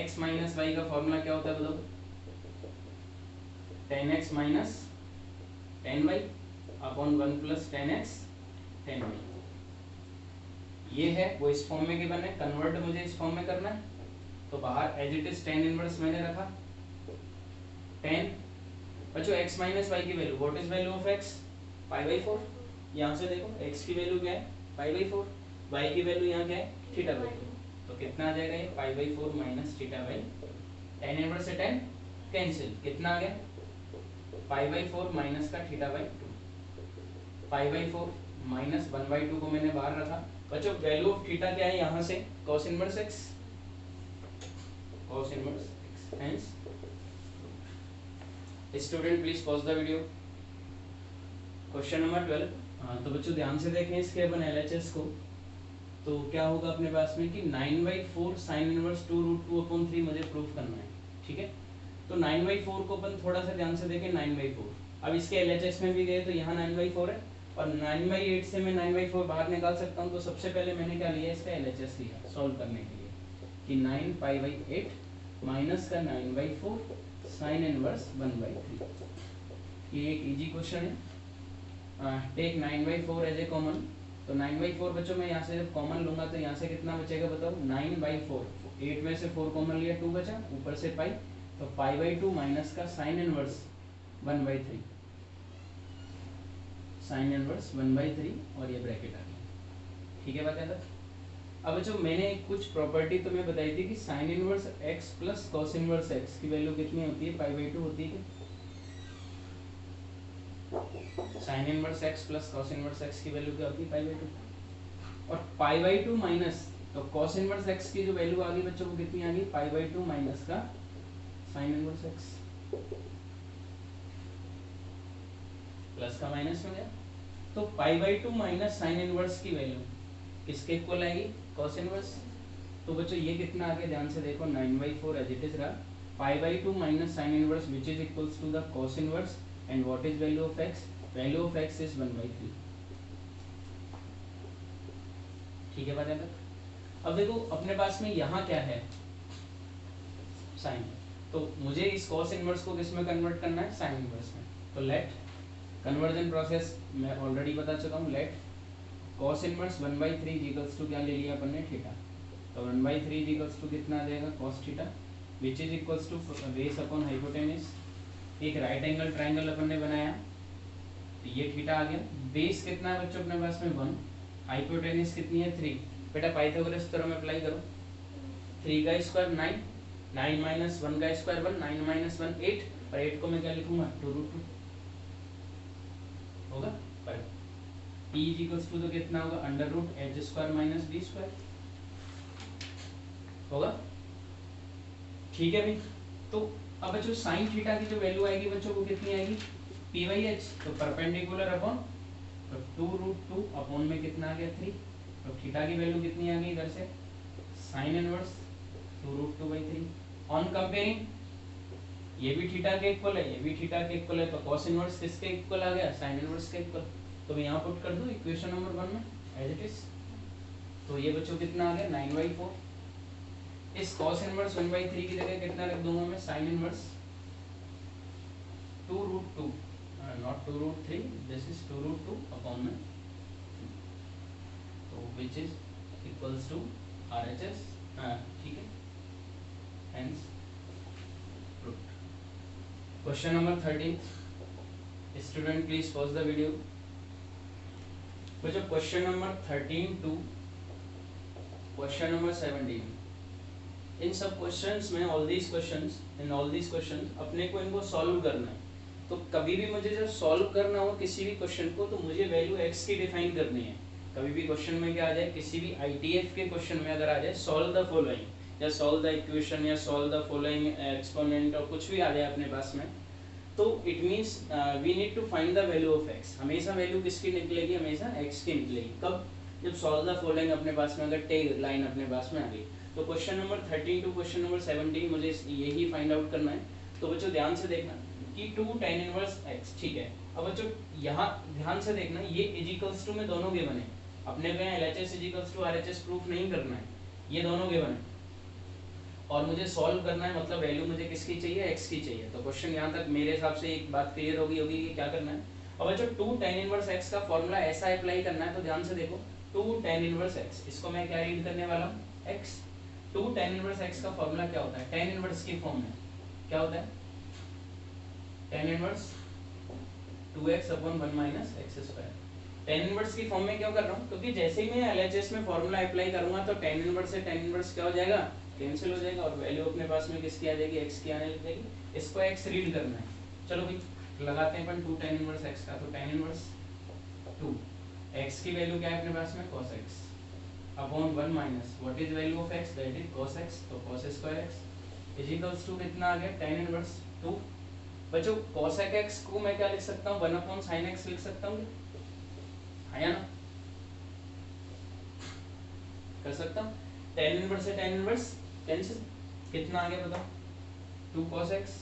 x माइनस y का फॉर्मूला क्या होता है बताओ? tan x minus tan y upon 1 plus tan x tan y। ये है वो इस फॉर्म में गिवन है, कन्वर्ट मुझे इस फॉर्म में करना है। तो बाहर as it is tan inverse मैंने रखा। tan बच्चों x माइनस y की value, what is value of x? Pi by 4। यहाँ से देखो x की वैल्यू क्या है? Pi by 4। y की वैल्यू यहाँ क्या है? Theta by 2। तो कितना आ जाएगा ये? Pi by 4 minus theta by tan inverse से tan कैंसिल, कितना आ गया? पाई बाई 4 माइनस का theta by 2। Pi by 4 minus 1 by 2 को मैंने बाहर रखा। बच्चों वैल्यू ऑफ थीटा क्या है यहाँ से? cos inverse x, cos inverse x hence student please pause the video. Question number 12। हाँ तो बच्चों ध्यान से देखें इसके अपन LHS को। तो क्या होगा अपने पास में कि 9/4 साइन इनवर्स 2 रूट 2 अपॉन 3 मुझे प्रूफ करना है। ठीक है, तो 9/4 को अपन थोड़ा सा ध्यान से देखें। 9/4 अब इसके LHS में भी गए तो यहाँ 9/4 है और 9/8 से मैं 9/4 बाहर निकाल सकता हूँ। तो सबसे पहले मैंने क्या लिया? इसका LHS लिया सॉल्व करने के लिए कि 9 पाई बाई 8 माइनस का 9/4 साइन इनवर्स 1/3। ये एक इजी क्वेश्चन है। Take 9/4 as a common. तो 9/4 बच्चों मैं यहाँ से जब कॉमन लूंगा तो यहाँ से कितना बचेगा बताओ? 9/4, 8 में से 4 कॉमन लिया 2 बचा, ऊपर से पाई, तो पाई बाई 2 माइनस का साइन इनवर्स 1/3, साइन इनवर्स 1/3 और ये ब्रैकेट आ गया। ठीक है बात है। अब बच्चों मैंने कुछ प्रॉपर्टी तुम्हें बताई थी कि sine inverse x plus cos inverse x की वैल्यू कितनी होती है? पाई बाई 2 होती है। Sine inverse x plus cos inverse x की वैल्यू क्या होती है? Pi by 2। और पाई बाई 2 माइनस तो कॉस इनवर्स x की जो वैल्यू आ गई बच्चों वो कितनी आ गई? पाई बाई 2 माइनस का साइन इनवर्स x। प्लस का माइनस में गया, तो पाई by two minus sine inverse की वैल्यू किसके इक्वल आएगी, कॉस इनवर्स। तो बच्चों ये कितना आ गया, ध्यान से देखो 9/4 एज इट इज रहा, pi by two minus sine inverse which is equals to the cos inverse and what is value of x, value of x is 1/3। ठीक है बात है। अब देखो अपने पास में यहाँ क्या है, साइन, तो मुझे इस कॉस इनवर्स को किस में कन्वर्ट करना है, साइन इनवर्स में। तो लेट कन्वर्जन प्रोसेस मैं ऑलरेडी बता चुका हूँ, let cos inverse 1/3 equals to क्या ले लिया अपन ने, थीटा। तो 1/3 इक्वल्स टू कितना आ जाएगा, cos theta which is equals to base upon hypotenuse. एक राइट एंगल ट्राइंगल अपन ने बनाया, तो ये थीटा आ गया। बेस कितना है बच्चों अपने पास में 1, हाइपोटेनस कितनी है 3। बेटा पाइथागोरस थ्योरम अप्लाई करो, 3 का स्क्वायर 9, 9 माइनस 1 का स्क्वायर 1, 9 माइनस 1 8, और 8 को मैं क्या लिखूंगा 2√2 होगा। पर p इज इक्वल्स टू तो कितना होगा, under root h square minus b square होगा। ठीक है भाई। तो अब बच्चों साइन थीटा की जो वैल्यू आएगी बच्चों को कितनी आएगी, p बाई एच, तो परपेंडिकुलर अपॉन, तो 2√2 अपॉन में कितना आ गया 3, तो थीटा की वैल्यू कितनी आ गई इधर से, साइन इनवर्स 2√2/3। ऑन कंपेयरिंग ये भी थीटा के इक्वल है, ये भी थीटा के इक्वल है, तो कॉस इनवर्स किसके इक्वल आ गया, साइन इनवर्स के इक्वल। तो मैं यहाँ पुट कर दूं इक्वेशन नंबर 1 में एज इट इज। तो ये बच्चों कितना आ गया 9/4। इस कॉस इनवर्स 1/3 की जगह कितना रख दूंगा मैं, sine inverse 2√2, not 2√3, this is 2√2 upon में, तो which is equals to RHS। ठीक है, hence question number 13, student please pause the video. बच्चों question number 13 to question number 17, इन सब क्वेश्चंस में ऑल दीज क्वेश्चंस अपने को इनको सॉल्व करना है। तो कभी भी मुझे जब सॉल्व करना हो किसी भी क्वेश्चन को, तो मुझे वैल्यू x की डिफाइन करनी है। कभी भी क्वेश्चन में क्या आ जाए, किसी भी ITF के क्वेश्चन में अगर आ जाए सॉल्व द फॉलोइंग या सॉल्व द इक्वेशन या सॉल्व द फॉलोइंग एक्सपोनेंट और कुछ भी आ जाए अपने पास में, तो it means we need to find the value of x। हमेशा वैल्यू किसकी निकलेगी, हमेशा x की निकलेगी। कब, जब सॉल्व द फॉलोइंग अपने पास में अगर टैग लाइन अपने पास में आ गई। तो question number 13 to question number 17 मुझे यही फाइंड आउट करना है। तो बच्चों ध्यान से देखना कि 2 tan इनवर्स x, ठीक है। अब बच्चों यहाँ ध्यान से देखना, ये इज इक्वल्स टू में दोनों गिवन है, अपने को यहाँ LHS is equals to RHS proof नहीं करना है, ये दोनों गिवन है और मुझे सॉल्व करना है, मतलब वैल्यू मुझे किसकी चाहिए, x की चाहिए। तो क्वेश्चन यहाँ तक मेरे हिसाब से एक बात क्लियर होगी कि क्या करना है। अब बच्चों 2 tan इनवर्स x का फॉर्मूला ऐसा अप्लाई करना है, तो ध्यान से देखो 2 tan इनवर्स x, इसको मैं क्या रीड करने वाला हूँ, x। 2 tan इनवर्स x का फॉर्मूला क्या होता है, tan इनवर्स की फॉर्म में क्या होता है, tan inverse 2x upon 1 minus x square. tan inverse की फॉर्म में क्यों कर रहा हूँ, क्योंकि जैसे ही मैं LHS में फॉर्मूला अप्लाई करूंगा तो tan इनवर्स से tan इनवर्स क्या हो जाएगा, कैंसिल हो जाएगा और वैल्यू अपने पास में किसकी आ जाएगी, x की आने लग जाएगी। इसको x रीड करना है। चलो भाई लगाते हैं अपन 2 tan इनवर्स x का। तो tan इनवर्स 2, x की वैल्यू क्या है अपने पास में, cos x upon 1 minus what is value of x, that is cos x, तो cos square x is equals to कितना आ गया, tan इनवर्स 2। बच्चों cosec x को मैं क्या लिख सकता हूँ, 1 अपॉन sin x लिख सकता हूँ, है ना, कर सकता हूँ। tan इनवर्स से tan इनवर्स कैंसिल, कितना आ गया बताओ, 2 cos x।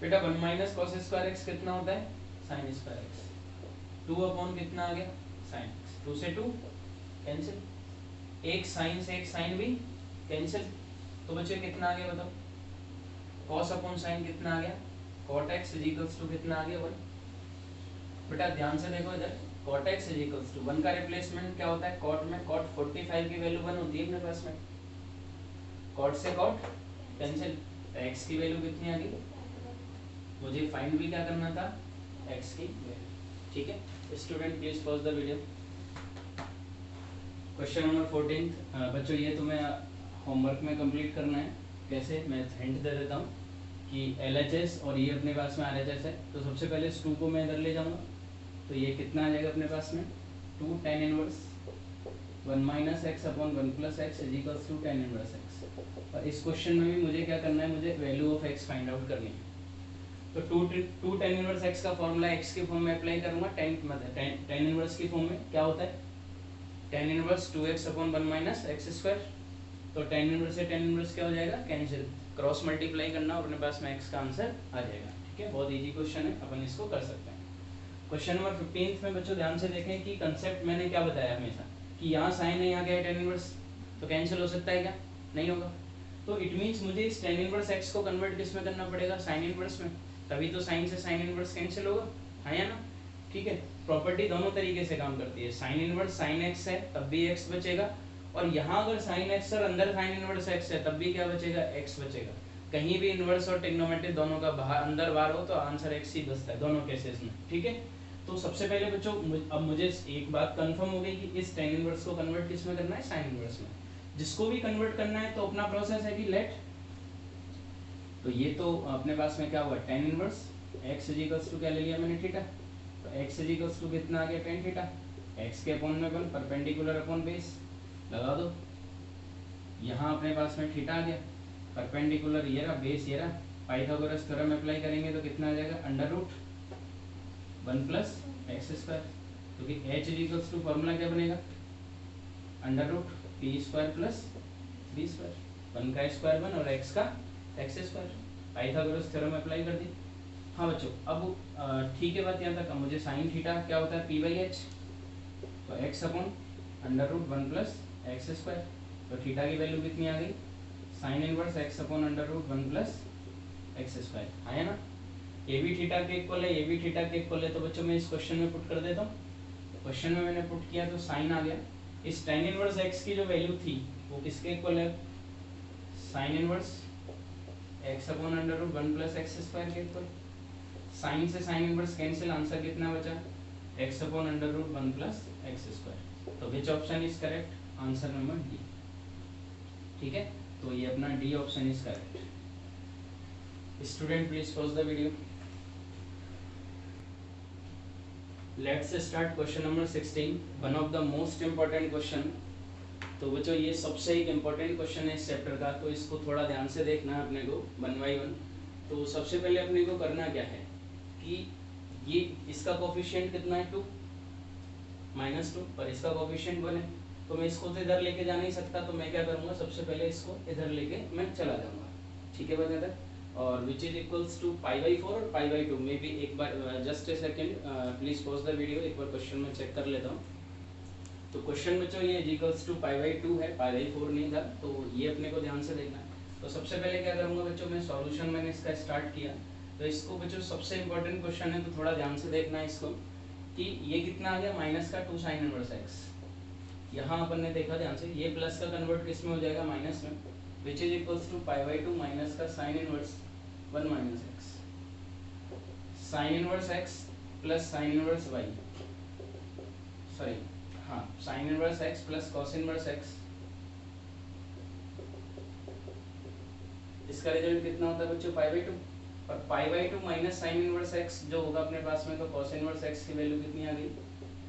बेटा 1 माइनस cos स्क्वायर x कितना होता है, sin स्क्वायर x। 2 अपॉन कितना आ गया, sin x, 2 से 2 कैंसिल, एक sin से एक sin भी कैंसिल। तो बच्चे कितना आ गया बताओ, cos अपॉन sin कितना आ गया, cot x is equals to कितना आ गया 1। बेटा ध्यान से देखो इधर, cot x is equals to 1 का रिप्लेसमेंट क्या होता है, cot में cot 45 की वैल्यू 1 होती है अपने पास में, cot से cot कैंसिल, x की वैल्यू कितनी आ गई, मुझे फाइंड भी क्या करना था, x की वैल्यू। ठीक है student please pause the video. Question number 14 बच्चों ये तुम्हें होमवर्क में कंप्लीट करना है। कैसे, मैं हिंट दे देता हूँ कि LHS और ये अपने पास में RHS है। तो सबसे पहले इस 2 को मैं इधर ले जाऊंगा, तो ये कितना आ जाएगा अपने पास में, 2 tan inverse 1 minus x upon 1 plus x is equals to tan inverse x। और इस क्वेश्चन में भी मुझे क्या करना है, मुझे value of x find out करनी है। तो टू टेन इनवर्स एक्स का फॉर्मूला एक्स के फॉर्म में अप्लाई करूंगा, टेन इनवर्स की फॉर्म में क्या होता है, tan inverse 2x upon 1 minus x square. तो टेन इनवर्स से टेन इनवर्स क्या हो जाएगा, कैंसिल, क्रॉस मल्टीप्लाई करना और अपने पास में x का आंसर आ जाएगा। ठीक है, बहुत इजी क्वेश्चन है, अपन इसको कर सकते हैं। क्वेश्चन नंबर 15 में बच्चों ध्यान से देखें कि कंसेप्ट मैंने क्या बताया हमेशा कि यहाँ साइन है, यहाँ क्या है टेन इनवर्स, तो कैंसिल हो सकता है क्या, नहीं होगा। तो इट मीन्स मुझे इस टेन इनवर्स एक्स को कन्वर्ट किस में करना पड़ेगा, साइन इनवर्स में, तभी तो साइन से साइन इनवर्स कैंसिल होगा, है या ना। ठीक है, प्रॉपर्टी दोनों तरीके से काम करती है, साइन इनवर्स साइन एक्स है तब भी एक्स बचेगा, और यहाँ अगर साइन एक्स और अंदर साइन इनवर्स एक्स है तब भी क्या बचेगा, एक्स बचेगा। कहीं भी इनवर्स और ट्रिग्नोमेट्री दोनों का बाहर अंदर बाहर हो तो आंसर एक्स ही बचता है दोनों केसेस में। ठीक है, तो सबसे पहले बच्चों अब मुझे एक बात कंफर्म हो गई कि इस टेन इनवर्स को कन्वर्ट किस में करना है, साइन इनवर्स में। जिसको भी कन्वर्ट करना है तो अपना प्रोसेस है कि लेट, तो ये तो अपने पास में क्या हुआ, tan inverse x is equals to क्या ले लिया मैंने, थीटा। तो एक्स इज इक्वल्स टू कितना आ गया, टेन थीटा, एक्स के अपॉन में वन, परपेंडिकुलर अपॉन बेस लगा दो। यहाँ अपने पास में थीटा आ गया, परपेंडिकुलर ये रहा, बेस ये रहा, पाइथागोरस थ्योरम अप्लाई करेंगे तो कितना आ जाएगा, under root 1 plus x square, क्योंकि h is equals to formula क्या बनेगा, under root p square plus b square, 1 का स्क्वायर 1 और एक्स का x square, Pythagoras theorem apply कर दी। हाँ बच्चों, अब ठीक है बात यहाँ तक। अब मुझे साइन थीटा क्या होता है, पी बाई एच, तो x upon under root 1 plus x square, तो थीटा की वैल्यू कितनी आ गई, sine inverse x upon under root 1 plus x square, है ना। ये भी थीटा के इक्वल है, ये भी थीटा के इक्वल है, तो बच्चों मैं इस क्वेश्चन में पुट कर देता हूँ। क्वेश्चन में मैंने पुट किया तो साइन आ गया, इस tan इनवर्स x की जो वैल्यू थी वो किसके इक्वल है, sine inverse x upon under root 1 plus x square के इक्वल। साइन से साइन इनवर्स कैंसिल, आंसर कितना बचा, x upon under root 1 plus x square. तो which option is correct, answer number D. ठीक है, तो ये अपना D option is correct. Student please pause the video. Let's start question number 16, one of the most important question. तो बच्चों ये सबसे एक इम्पोर्टेंट क्वेश्चन है इस चैप्टर का, तो इसको थोड़ा ध्यान से देखना है अपने को वन बाई वन। तो सबसे पहले अपने को करना क्या है कि ये इसका कोफिशिएंट कितना है 2 -2, पर इसका कोफिशिएंट 1 है, तो मैं इसको तो इधर लेके जा नहीं सकता, तो मैं क्या करूँगा, सबसे पहले इसको इधर लेके मैं चला जाऊँगा। ठीक है बता था, और विच इज इक्वल्स टू π/4 और π/2 में भी। एक बार just a second please pause the video, एक बार क्वेश्चन में चेक कर लेता हूँ। तो क्वेश्चन बच्चों ये इक्वल्स टू π/2 है, π/4 नहीं था, तो ये अपने को ध्यान से देखना है। तो सबसे पहले क्या करूँगा बच्चों, मैं सॉल्यूशन मैंने इसका स्टार्ट किया, तो इसको बच्चों सबसे इंपॉर्टेंट क्वेश्चन है तो थोड़ा ध्यान से देखना है इसको कि ये कितना आ गया, -2 साइन इनवर्स एक्स। यहाँ अपन ने देखा ध्यान से, ये प्लस का कन्वर्ट किस में हो जाएगा, माइनस में, which is equals to π/2 minus का sine inverse 1 minus x, sine inverse x plus sine inverse y, sorry हाँ, sine inverse x plus cos inverse x. इसका रिजल्ट कितना होता है बच्चों, π/2, और π/2 माइनस साइन इनवर्स एक्स जो होगा अपने पास में, तो कॉस इनवर्स एक्स की वैल्यू कितनी आ गई,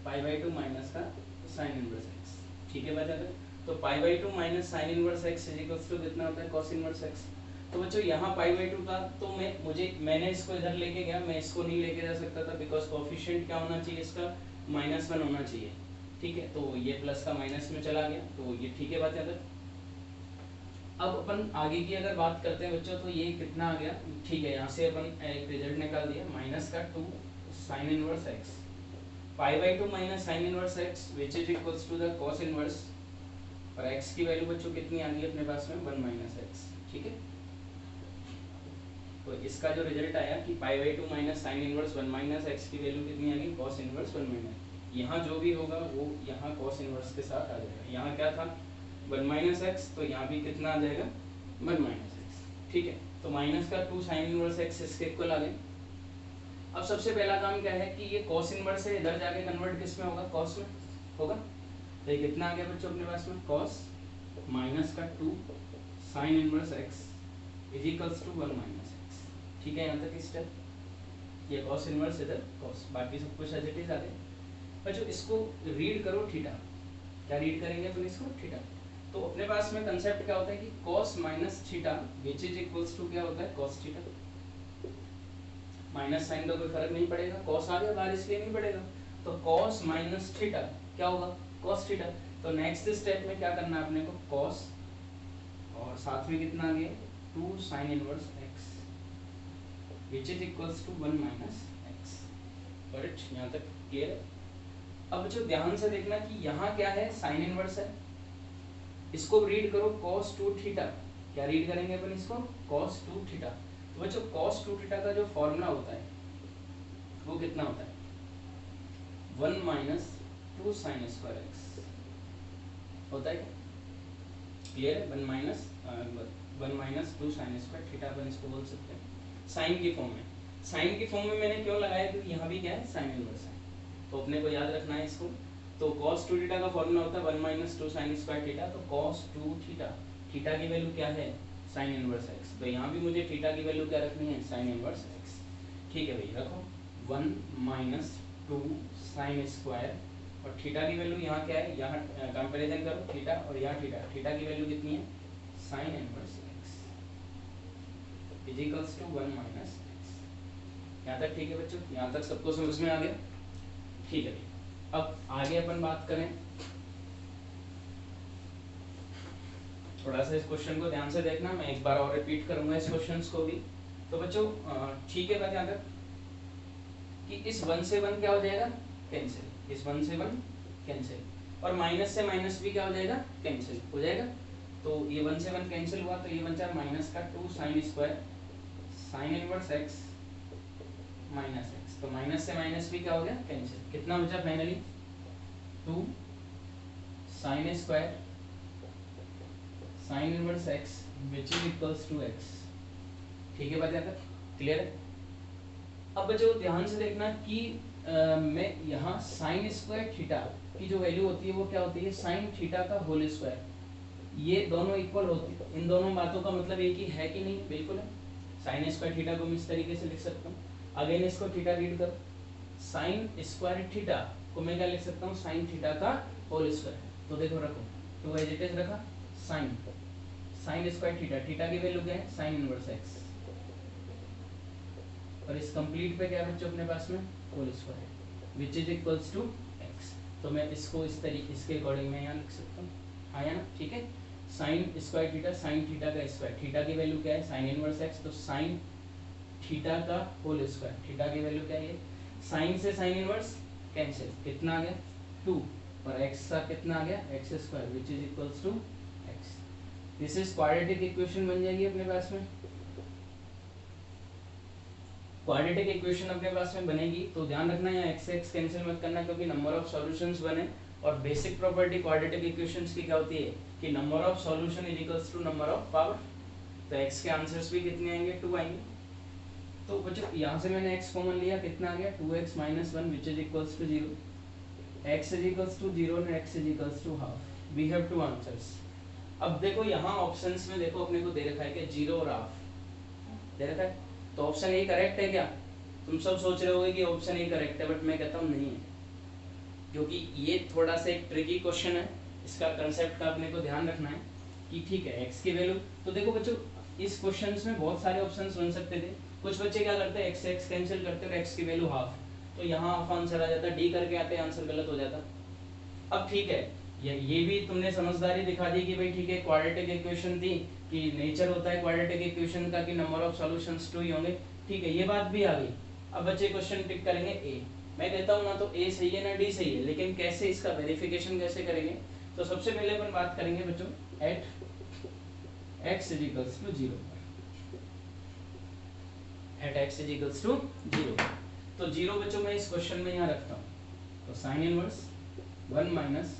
π/2 माइनस का साइन इनवर्स एक्स। ठीक है बच्चा, तो π/2 minus sine inverse x is equals to कितना होता है, कॉस इनवर्स एक्स। तो बच्चों यहाँ π/2 था, तो मैंने इसको इधर लेके गया, मैं इसको नहीं लेके जा सकता था, बिकॉज कोफिशिएंट क्या होना चाहिए इसका, -1 होना चाहिए। ठीक है, तो ये प्लस का माइनस में चला गया, तो ये ठीक है बात है। अब अपन आगे की अगर बात करते हैं बच्चों, तो ये कितना आ गया, ठीक है, यहाँ से अपन एक रिजल्ट निकाल दिया, -2 sine inverse x, π/2 minus sine inverse x which is equals to the cos inverse, और एक्स की वैल्यू बच्चों कितनी आ गई अपने पास में, 1 माइनस एक्स। ठीक है, तो इसका जो रिजल्ट आया कि π/2 minus sine inverse 1 minus x की वैल्यू कितनी आ गई, कॉस इनवर्स 1 माइनस। यहाँ जो भी होगा वो यहाँ कॉस इनवर्स के साथ आ जाएगा, यहाँ क्या था 1 माइनस एक्स, तो यहाँ भी कितना आ जाएगा 1 माइनस एक्स। ठीक है, तो -2 साइन इनवर्स एक्स इसके इक्वल आ गए। अब सबसे पहला काम क्या है कि ये कॉस इनवर्स है, इधर जाके कन्वर्ट किस में होगा, कॉस में होगा। तो ये कितना आ गया बच्चों अपने पास में, cos -2 sine inverse x is equals to 1 minus x. ठीक है, यहाँ तक स्टेप, ये कॉस इनवर्स इधर कॉस, बाकी सब कुछ एज इट इज आ गया। बच्चों इसको रीड करो थीटा, क्या रीड करेंगे अपन इसको, थीटा। तो अपने पास में कंसेप्ट क्या होता है कि cos minus theta which is equals to क्या होता है, cos थीटा। माइनस साइन का कोई फर्क नहीं पड़ेगा, कॉस आ गया बाहर इसलिए नहीं पड़ेगा, तो कॉस माइनस थीटा क्या होगा, कॉस थीटा। तो नेक्स्ट स्टेप में क्या करना है अपने को, कॉस और साथ में कितना आ गया 2 sine inverse x which is equals to 1 minus x. Correct, यहाँ तक क्लियर है। अब जो ध्यान से देखना कि यहाँ क्या है, साइन इनवर्स है, इसको रीड करो cos 2 थीटा। क्या रीड करेंगे अपन इसको, cos 2 थीटा। तो बच्चों cos 2 थीटा का जो फॉर्मूला होता है वो कितना होता है, 1 माइनस 2 साइन स्क्वायर एक्स होता है क्या, क्लियर है। 1 माइनस 2 साइन स्क्वायर थीटा अपन इसको बोल सकते हैं साइन की फॉर्म में। साइन की फॉर्म में मैंने क्यों लगाया, क्योंकि यहाँ भी क्या है साइन इनवर्स है, तो अपने को याद रखना है इसको। तो cos 2 थीटा का फॉर्मूला होता है 1 माइनस 2 साइन स्क्वायर थीटा। तो cos 2 थीटा, थीटा की वैल्यू क्या है, साइन इनवर्स एक्स। तो यहाँ भी मुझे थीटा की वैल्यू क्या रखनी है, साइन इनवर्स एक्स। ठीक है भाई, रखो 1 माइनस 2 साइन स्क्वायर और थीटा की वैल्यू यहाँ क्या है, यहाँ कंपैरिजन करो थीटा और यहाँ थीटा, थीटा की वैल्यू कितनी है, sine inverse x is equals to 1 minus x. यहाँ तक ठीक है बच्चों, यहाँ तक सबको समझ में आ गया। ठीक है, अब आगे अपन बात करें, थोड़ा सा इस क्वेश्चन को ध्यान से देखना, मैं एक बार और रिपीट करूंगा इस क्वेश्चंस को भी। तो बच्चों ठीक है बात यहाँ तक कि इस 1 से 1 क्या हो जाएगा, कैंसिल, इस 1 से 1 कैंसिल, और माइनस से माइनस भी क्या हो जाएगा, कैंसिल हो जाएगा। तो ये 1 से 1 कैंसिल हुआ, तो ये बन जाए माइनस का 2 sine square sine inverse x minus x. तो माइनस से माइनस भी क्या हो गया, कैंसिल। कितना बचा finally, 2 sine square sine inverse x which is equals to x. ठीक है बात यहाँ तक क्लियर है। अब बच्चों ध्यान से देखना कि मैं यहाँ साइन स्क्वायर थीटा की जो वैल्यू होती है वो क्या होती है, साइन थीटा का होल स्क्वायर। ये दोनों इक्वल होती है, इन दोनों बातों का मतलब एक ही है कि नहीं, बिल्कुल है। साइन स्क्वायर थीटा को मैं इस तरीके से लिख सकता हूँ, अगेन इसको थीटा रीड करो, साइन स्क्वायर थीटा को मैं क्या लिख सकता हूँ, साइन थीटा का होल स्क्वायर। तो देखो रखो, तो एज इट इज रखा, sine sine square theta, theta की वैल्यू क्या है, साइन इनवर्स एक्स, और इस कंप्लीट पे क्या है बच्चों अपने पास में, whole square which is equals to x. तो मैं इसको इस तरीके, इसके अकॉर्डिंग मैं यहाँ लिख सकता हूँ, हाँ या ना, ठीक है। Sign square theta, sign theta का स्क्वायर, थीटा की वैल्यू क्या है, साइन इनवर्स एक्स, तो साइन थीटा का होल स्क्वायर, थीटा की वैल्यू क्या है, साइन से साइन इनवर्स कैंसिल, कितना आ गया 2, और एक्स का कितना आ गया, x square which is equals to x. This is quadratic equation बन जाएगी अपने पास में, क्वाड्रेटिक इक्वेशन अपने पास में बनेगी। तो ध्यान रखना यहाँ एक्स एक्स कैंसिल मत करना, क्योंकि नंबर ऑफ सॉल्यूशंस बने, और बेसिक प्रॉपर्टी क्वाड्रेटिक इक्वेशंस की क्या होती है कि number of solution is equals to number of power. तो x के आंसर्स भी कितने आएंगे, 2 आएंगे। तो बच्चों यहाँ से मैंने x कॉमन लिया, कितना आ गया 2x minus 1 which is equals to 0, x is equals to 0 और x is equals to half. We have 2 answers. अब देखो यहाँ ऑप्शंस में देखो अपने को दे रखा है कि 0 और हाफ दे रखा है, तो ऑप्शन ए करेक्ट है क्या। तुम सब सोच रहे होगे कि ऑप्शन ए करेक्ट है, बट मैं कहता हूँ नहीं है, क्योंकि ये थोड़ा सा एक ट्रिकी क्वेश्चन है। इसका कंसेप्ट का अपने को ध्यान रखना है कि ठीक है एक्स की वैल्यू, तो देखो बच्चों इस क्वेश्चंस में बहुत सारे ऑप्शंस बन सकते थे। कुछ बच्चे क्या करते हैं, एक्स एक्स कैंसिल करते हैं, एक्स की वैल्यू हाफ, तो यहाँ हाफ आंसर आ जाता, डी करके आते आंसर गलत हो जाता। अब ठीक है, ये भी तुमने समझदारी दिखा दी कि भाई ठीक है क्वाड्रेटिक इक्वेशन थी, कि नेचर होता है क्वाड्रेटिक इक्वेशन का कि नंबर ऑफ सॉल्यूशंस 2 ही होंगे, ठीक है, ये बात भी आ गई। अब बच्चे क्वेश्चन टिक करेंगे ए, मैं कहता हूँ ना तो ए सही है ना डी सही है, लेकिन कैसे इसका वेरिफिकेशन कैसे करेंगे। तो सबसे पहले अपन बात करेंगे बच्चों at x is equals to 0, at x is equals to 0। तो 0 बच्चों मैं इस क्वेश्चन में यहाँ रखता हूँ, तो साइन इनवर्स 1 माइनस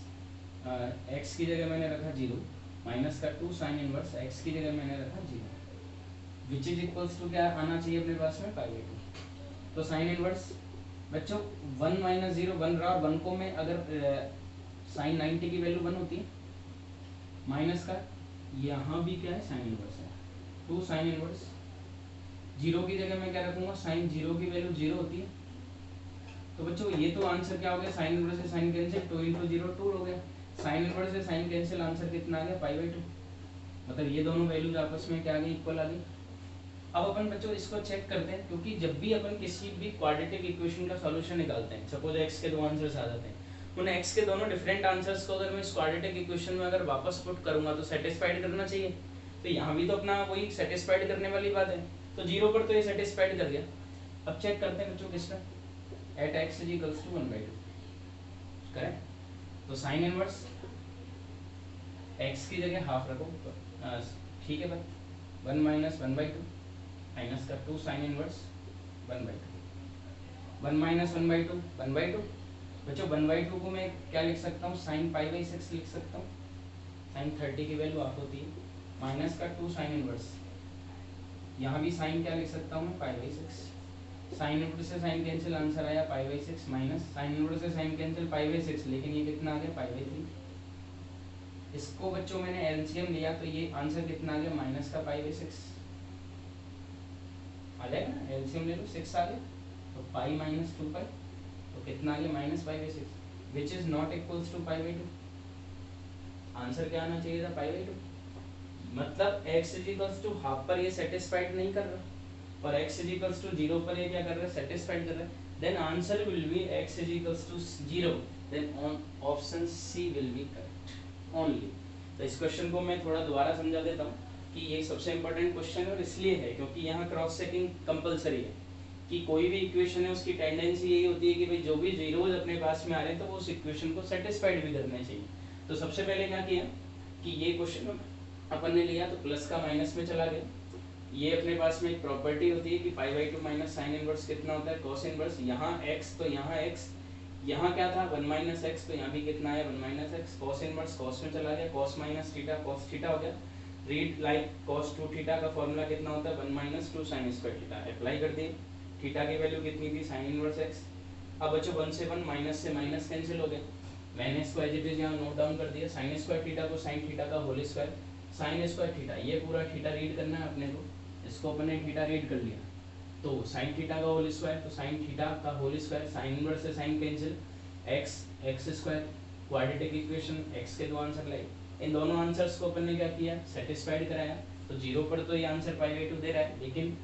x की जगह मैंने रखा 0, माइनस का 2 साइन इनवर्स x की जगह मैंने रखा 0, विच इज इक्वल्स टू क्या आना चाहिए अपने पास में, पाई बाई 2। तो साइन इनवर्स बच्चों 1 माइनस 0 1 रहा, और 1 को मैं अगर साइन 90 की वैल्यू 1 होती है, माइनस का यहाँ भी क्या है साइन इनवर्स है 2 साइन इनवर्स, 0 की जगह मैं क्या रखूंगा, साइन 0 की वैल्यू 0 होती है। तो बच्चों ये तो आंसर क्या हो गया, साइन इनवर्स से साइन कैंसिल, 2 इंटू 0 2 हो गया, साइन इनवर्स से साइन कैंसिल, आंसर कितना आ गया पाई बाई 2। मतलब ये दोनों वैल्यूज आपस में क्या आ गई, इक्वल आ गई। अब अपन बच्चों इसको चेक करते हैं, क्योंकि जब भी अपन किसी भी क्वाड्रेटिक इक्वेशन का सॉल्यूशन निकालते हैं, सपोज x के दो आंसर्स आ जाते हैं, उन x के दोनों डिफरेंट आंसर्स को अगर मैं इस क्वाड्रेटिक इक्वेशन में अगर वापस पुट करूंगा तो सेटिस्फाइड करना चाहिए। तो यहाँ भी तो अपना वही सेटिस्फाइड करने वाली बात है, तो 0 पर तो ये सेटिस्फाइड कर गया। अब चेक करते हैं बच्चों किस पे, at x is equals to 1/2, correct. तो साइन इनवर्स x की जगह हाफ रखो, ठीक है भाई, 1 माइनस 1/2 माइनस का 2 साइन इनवर्स 1/2, 1 माइनस 1/2 1/2। बच्चों 1/2 को मैं क्या लिख सकता हूँ, साइन π/6 लिख सकता हूँ, साइन 30 की वैल्यू आप होती है, माइनस का 2 साइन इनवर्स, यहाँ भी साइन क्या लिख सकता हूँ मैं π/6, साइन इनवर्स से साइन कैंसिल, आंसर आया π/6 माइनस साइन इनवर्स से साइन कैंसिल π/6, लेकिन ये कितना आ गया π/3। इसको बच्चों मैंने एलसीएम लिया तो ये आंसर कितना आ गया, माइनस का π/6 आ जाएगा ना, एलसीएम ले लो 6 आ गया, तो पाई माइनस 2 पाई, तो कितना आ गया minus π/6, which is not equals to π/2। Answer क्या आना चाहिए था π/2, मतलब x is equals to half पर ये सेटिस्फाइड नहीं कर रहा, और x इज इक्वल्स टू 0 पर ये क्या कर रहा है, सेटिस्फाइड कर रहा है, then answer will be x is equals to 0, then option C will be correct only. तो इस क्वेश्चन को मैं थोड़ा दोबारा समझा देता हूँ कि ये सबसे इंपॉर्टेंट क्वेश्चन है, और इसलिए है क्योंकि यहाँ क्रॉस चेकिंग कंपलसरी है, कि कोई भी इक्वेशन है उसकी टेंडेंसी यही होती है कि भाई जो भी जीरोज अपने पास में आ रहे हैं तो वो उस इक्वेशन को सेटिस्फाइड भी करने चाहिए। तो सबसे पहले क्या किया कि ये क्वेश्चन अपन ने लिया तो प्लस का माइनस में चला गया, ये अपने पास में एक प्रॉपर्टी होती है कि π/2 माइनस साइन इनवर्स कितना होता है, कॉस इनवर्स, यहाँ x तो यहाँ x, यहाँ क्या था 1 माइनस एक्स, तो यहाँ भी कितना है 1 minus x, cos inverse cos में चला गया, cos minus theta cos theta हो गया, रीड लाइक कॉस 2 थीटा का फॉर्मूला कितना होता है 1 minus 2 sine square theta, apply कर दिए, थीटा की वैल्यू कितनी थी साइन इनवर्स एक्स। अब बच्चों 1 से 1 माइनस से माइनस कैंसिल हो गया, मैंने इसको एज इट इज यहाँ नोट डाउन कर दिया, साइन स्क्वायर थीटा को साइन थीटा का whole square, sine square theta, ये पूरा थीटा रीड करना है अपने को, इसको अपन ने थीटा रीड कर लिया, तो साइन थीटा का होल स्क्वायर, तो साइन थीटा का होल स्क्वायर, साइन इनवर्स से sine cancel, x x square, quadratic equation x के दो आंसर लाए, इन दोनों आंसर्स को अपन ने क्या किया सेटिस्फाइड कराया, तो 0 पर तो ये आंसर π/2 दे रहा है, लेकिन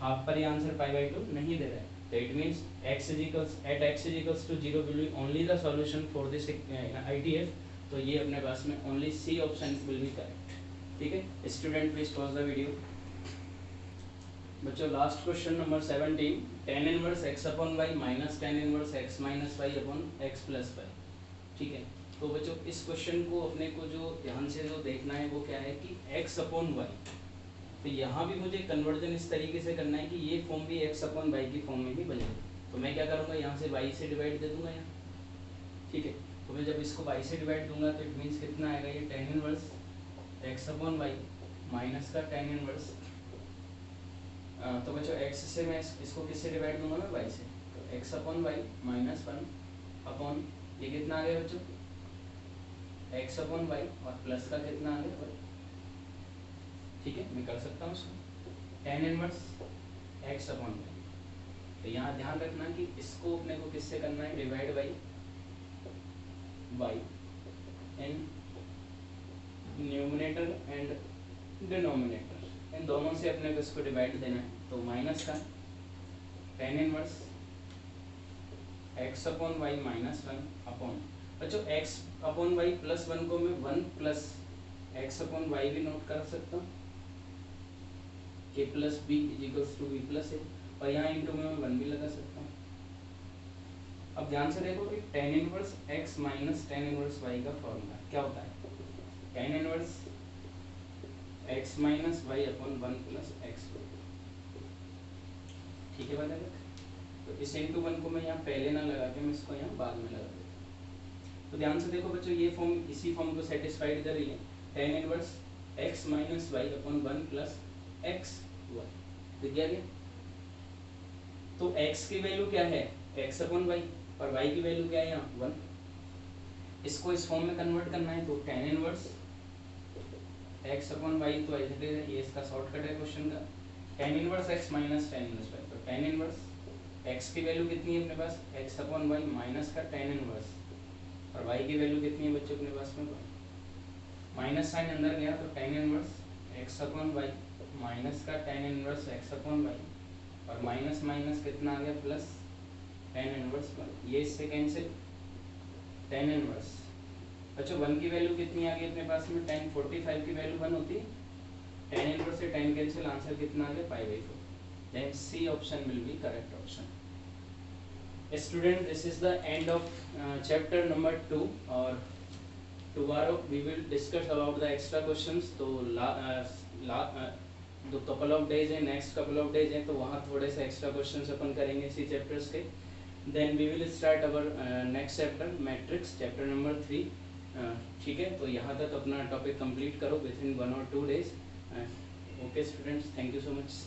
हाफ पर ये आंसर π/2 नहीं दे रहा है, तो it means x is equals at x is equals to 0 will be only the solution for this ITF, तो ये अपने पास में only C option will be correct. ठीक है student, please pause the video. बच्चों last question number 17, tan inverse x upon y minus tan inverse x minus y upon x plus y। ठीक है, तो बच्चों इस क्वेश्चन को अपने को जो ध्यान से जो देखना है वो क्या है कि x अपॉन y, तो यहाँ भी मुझे कन्वर्जन इस तरीके से करना है कि ये फॉर्म भी x अपॉन y की फॉर्म में भी बनेगा, तो मैं क्या करूँगा यहाँ से y से डिवाइड दे दूंगा यहाँ। ठीक है, तो मैं जब इसको y से डिवाइड दूंगा तो इट मीन्स कितना आएगा, ये tan inverse x upon y minus का tan इनवर्स, तो बच्चों x से मैं इसको किससे डिवाइड दूंगा मैं y से, तो x upon y minus 1 upon ये कितना आ गया बच्चों x अपॉन y और प्लस का कितना आ गया y। ठीक है, मैं कर सकता हूँ इसको tan inverse x upon y, तो यहाँ ध्यान रखना कि इसको अपने को किससे करना है, divide by y in numerator and denominator, इन दोनों से अपने को इसको डिवाइड देना है, तो माइनस का tan inverse x upon y minus 1 upon, बच्चों x अपॉन y प्लस 1 को मैं 1 प्लस x अपॉन y भी नोट कर सकता हूँ, a plus b is equals to b plus a, और यहाँ इंटू में मैं 1 भी लगा सकता हूँ। अब ध्यान से देखो कि tan inverse x minus tan inverse y का फॉर्मूला क्या होता है, tan inverse x minus y upon 1 plus x। ठीक है भाई, तो इस इंटू 1 को मैं यहाँ पहले ना लगा के मैं इसको यहाँ बाद में लगा देता। तो ध्यान से देखो बच्चों ये फॉर्म इसी फॉर्म को सेटिस्फाइड कर रही है, tan inverse x minus y upon 1 plus x y, दिख गया क्या। तो x की वैल्यू क्या है x अपॉन y और y की वैल्यू क्या है यहाँ 1, इसको इस फॉर्म में कन्वर्ट करना है, तो tan inverse x upon y, तो ये इसका शॉर्टकट है क्वेश्चन का, tan inverse x minus tan inverse y, तो tan इनवर्स x की वैल्यू कितनी है अपने पास x अपॉन y माइनस का tan इनवर्स, और y की वैल्यू कितनी है बच्चों अपने पास में, माइनस साइन अंदर गया तो tan inverse x upon y minus का tan inverse x upon Y, और माइनस माइनस कितना आ गया प्लस tan इनवर्स वाई, ये इससे कैंसिल tan इनवर्स। अच्छा 1 की वैल्यू कितनी आ गई अपने पास में, tan 45 की वैल्यू 1 होती है, tan इनवर्स से tan कैंसिल, आंसर कितना आ गया π/4। Then C option will be correct option. Student, this is the end of chapter number 2, और tomorrow we will discuss about the extra questions। तो दो couple of days है, next couple of days है, तो वहाँ थोड़े से extra questions अपन करेंगे इसी chapters के। Then we will start our next chapter, matrix, chapter number 3। ठीक है, तो यहाँ तक अपना topic complete करो within 1 or 2 days। Okay students, thank you so much।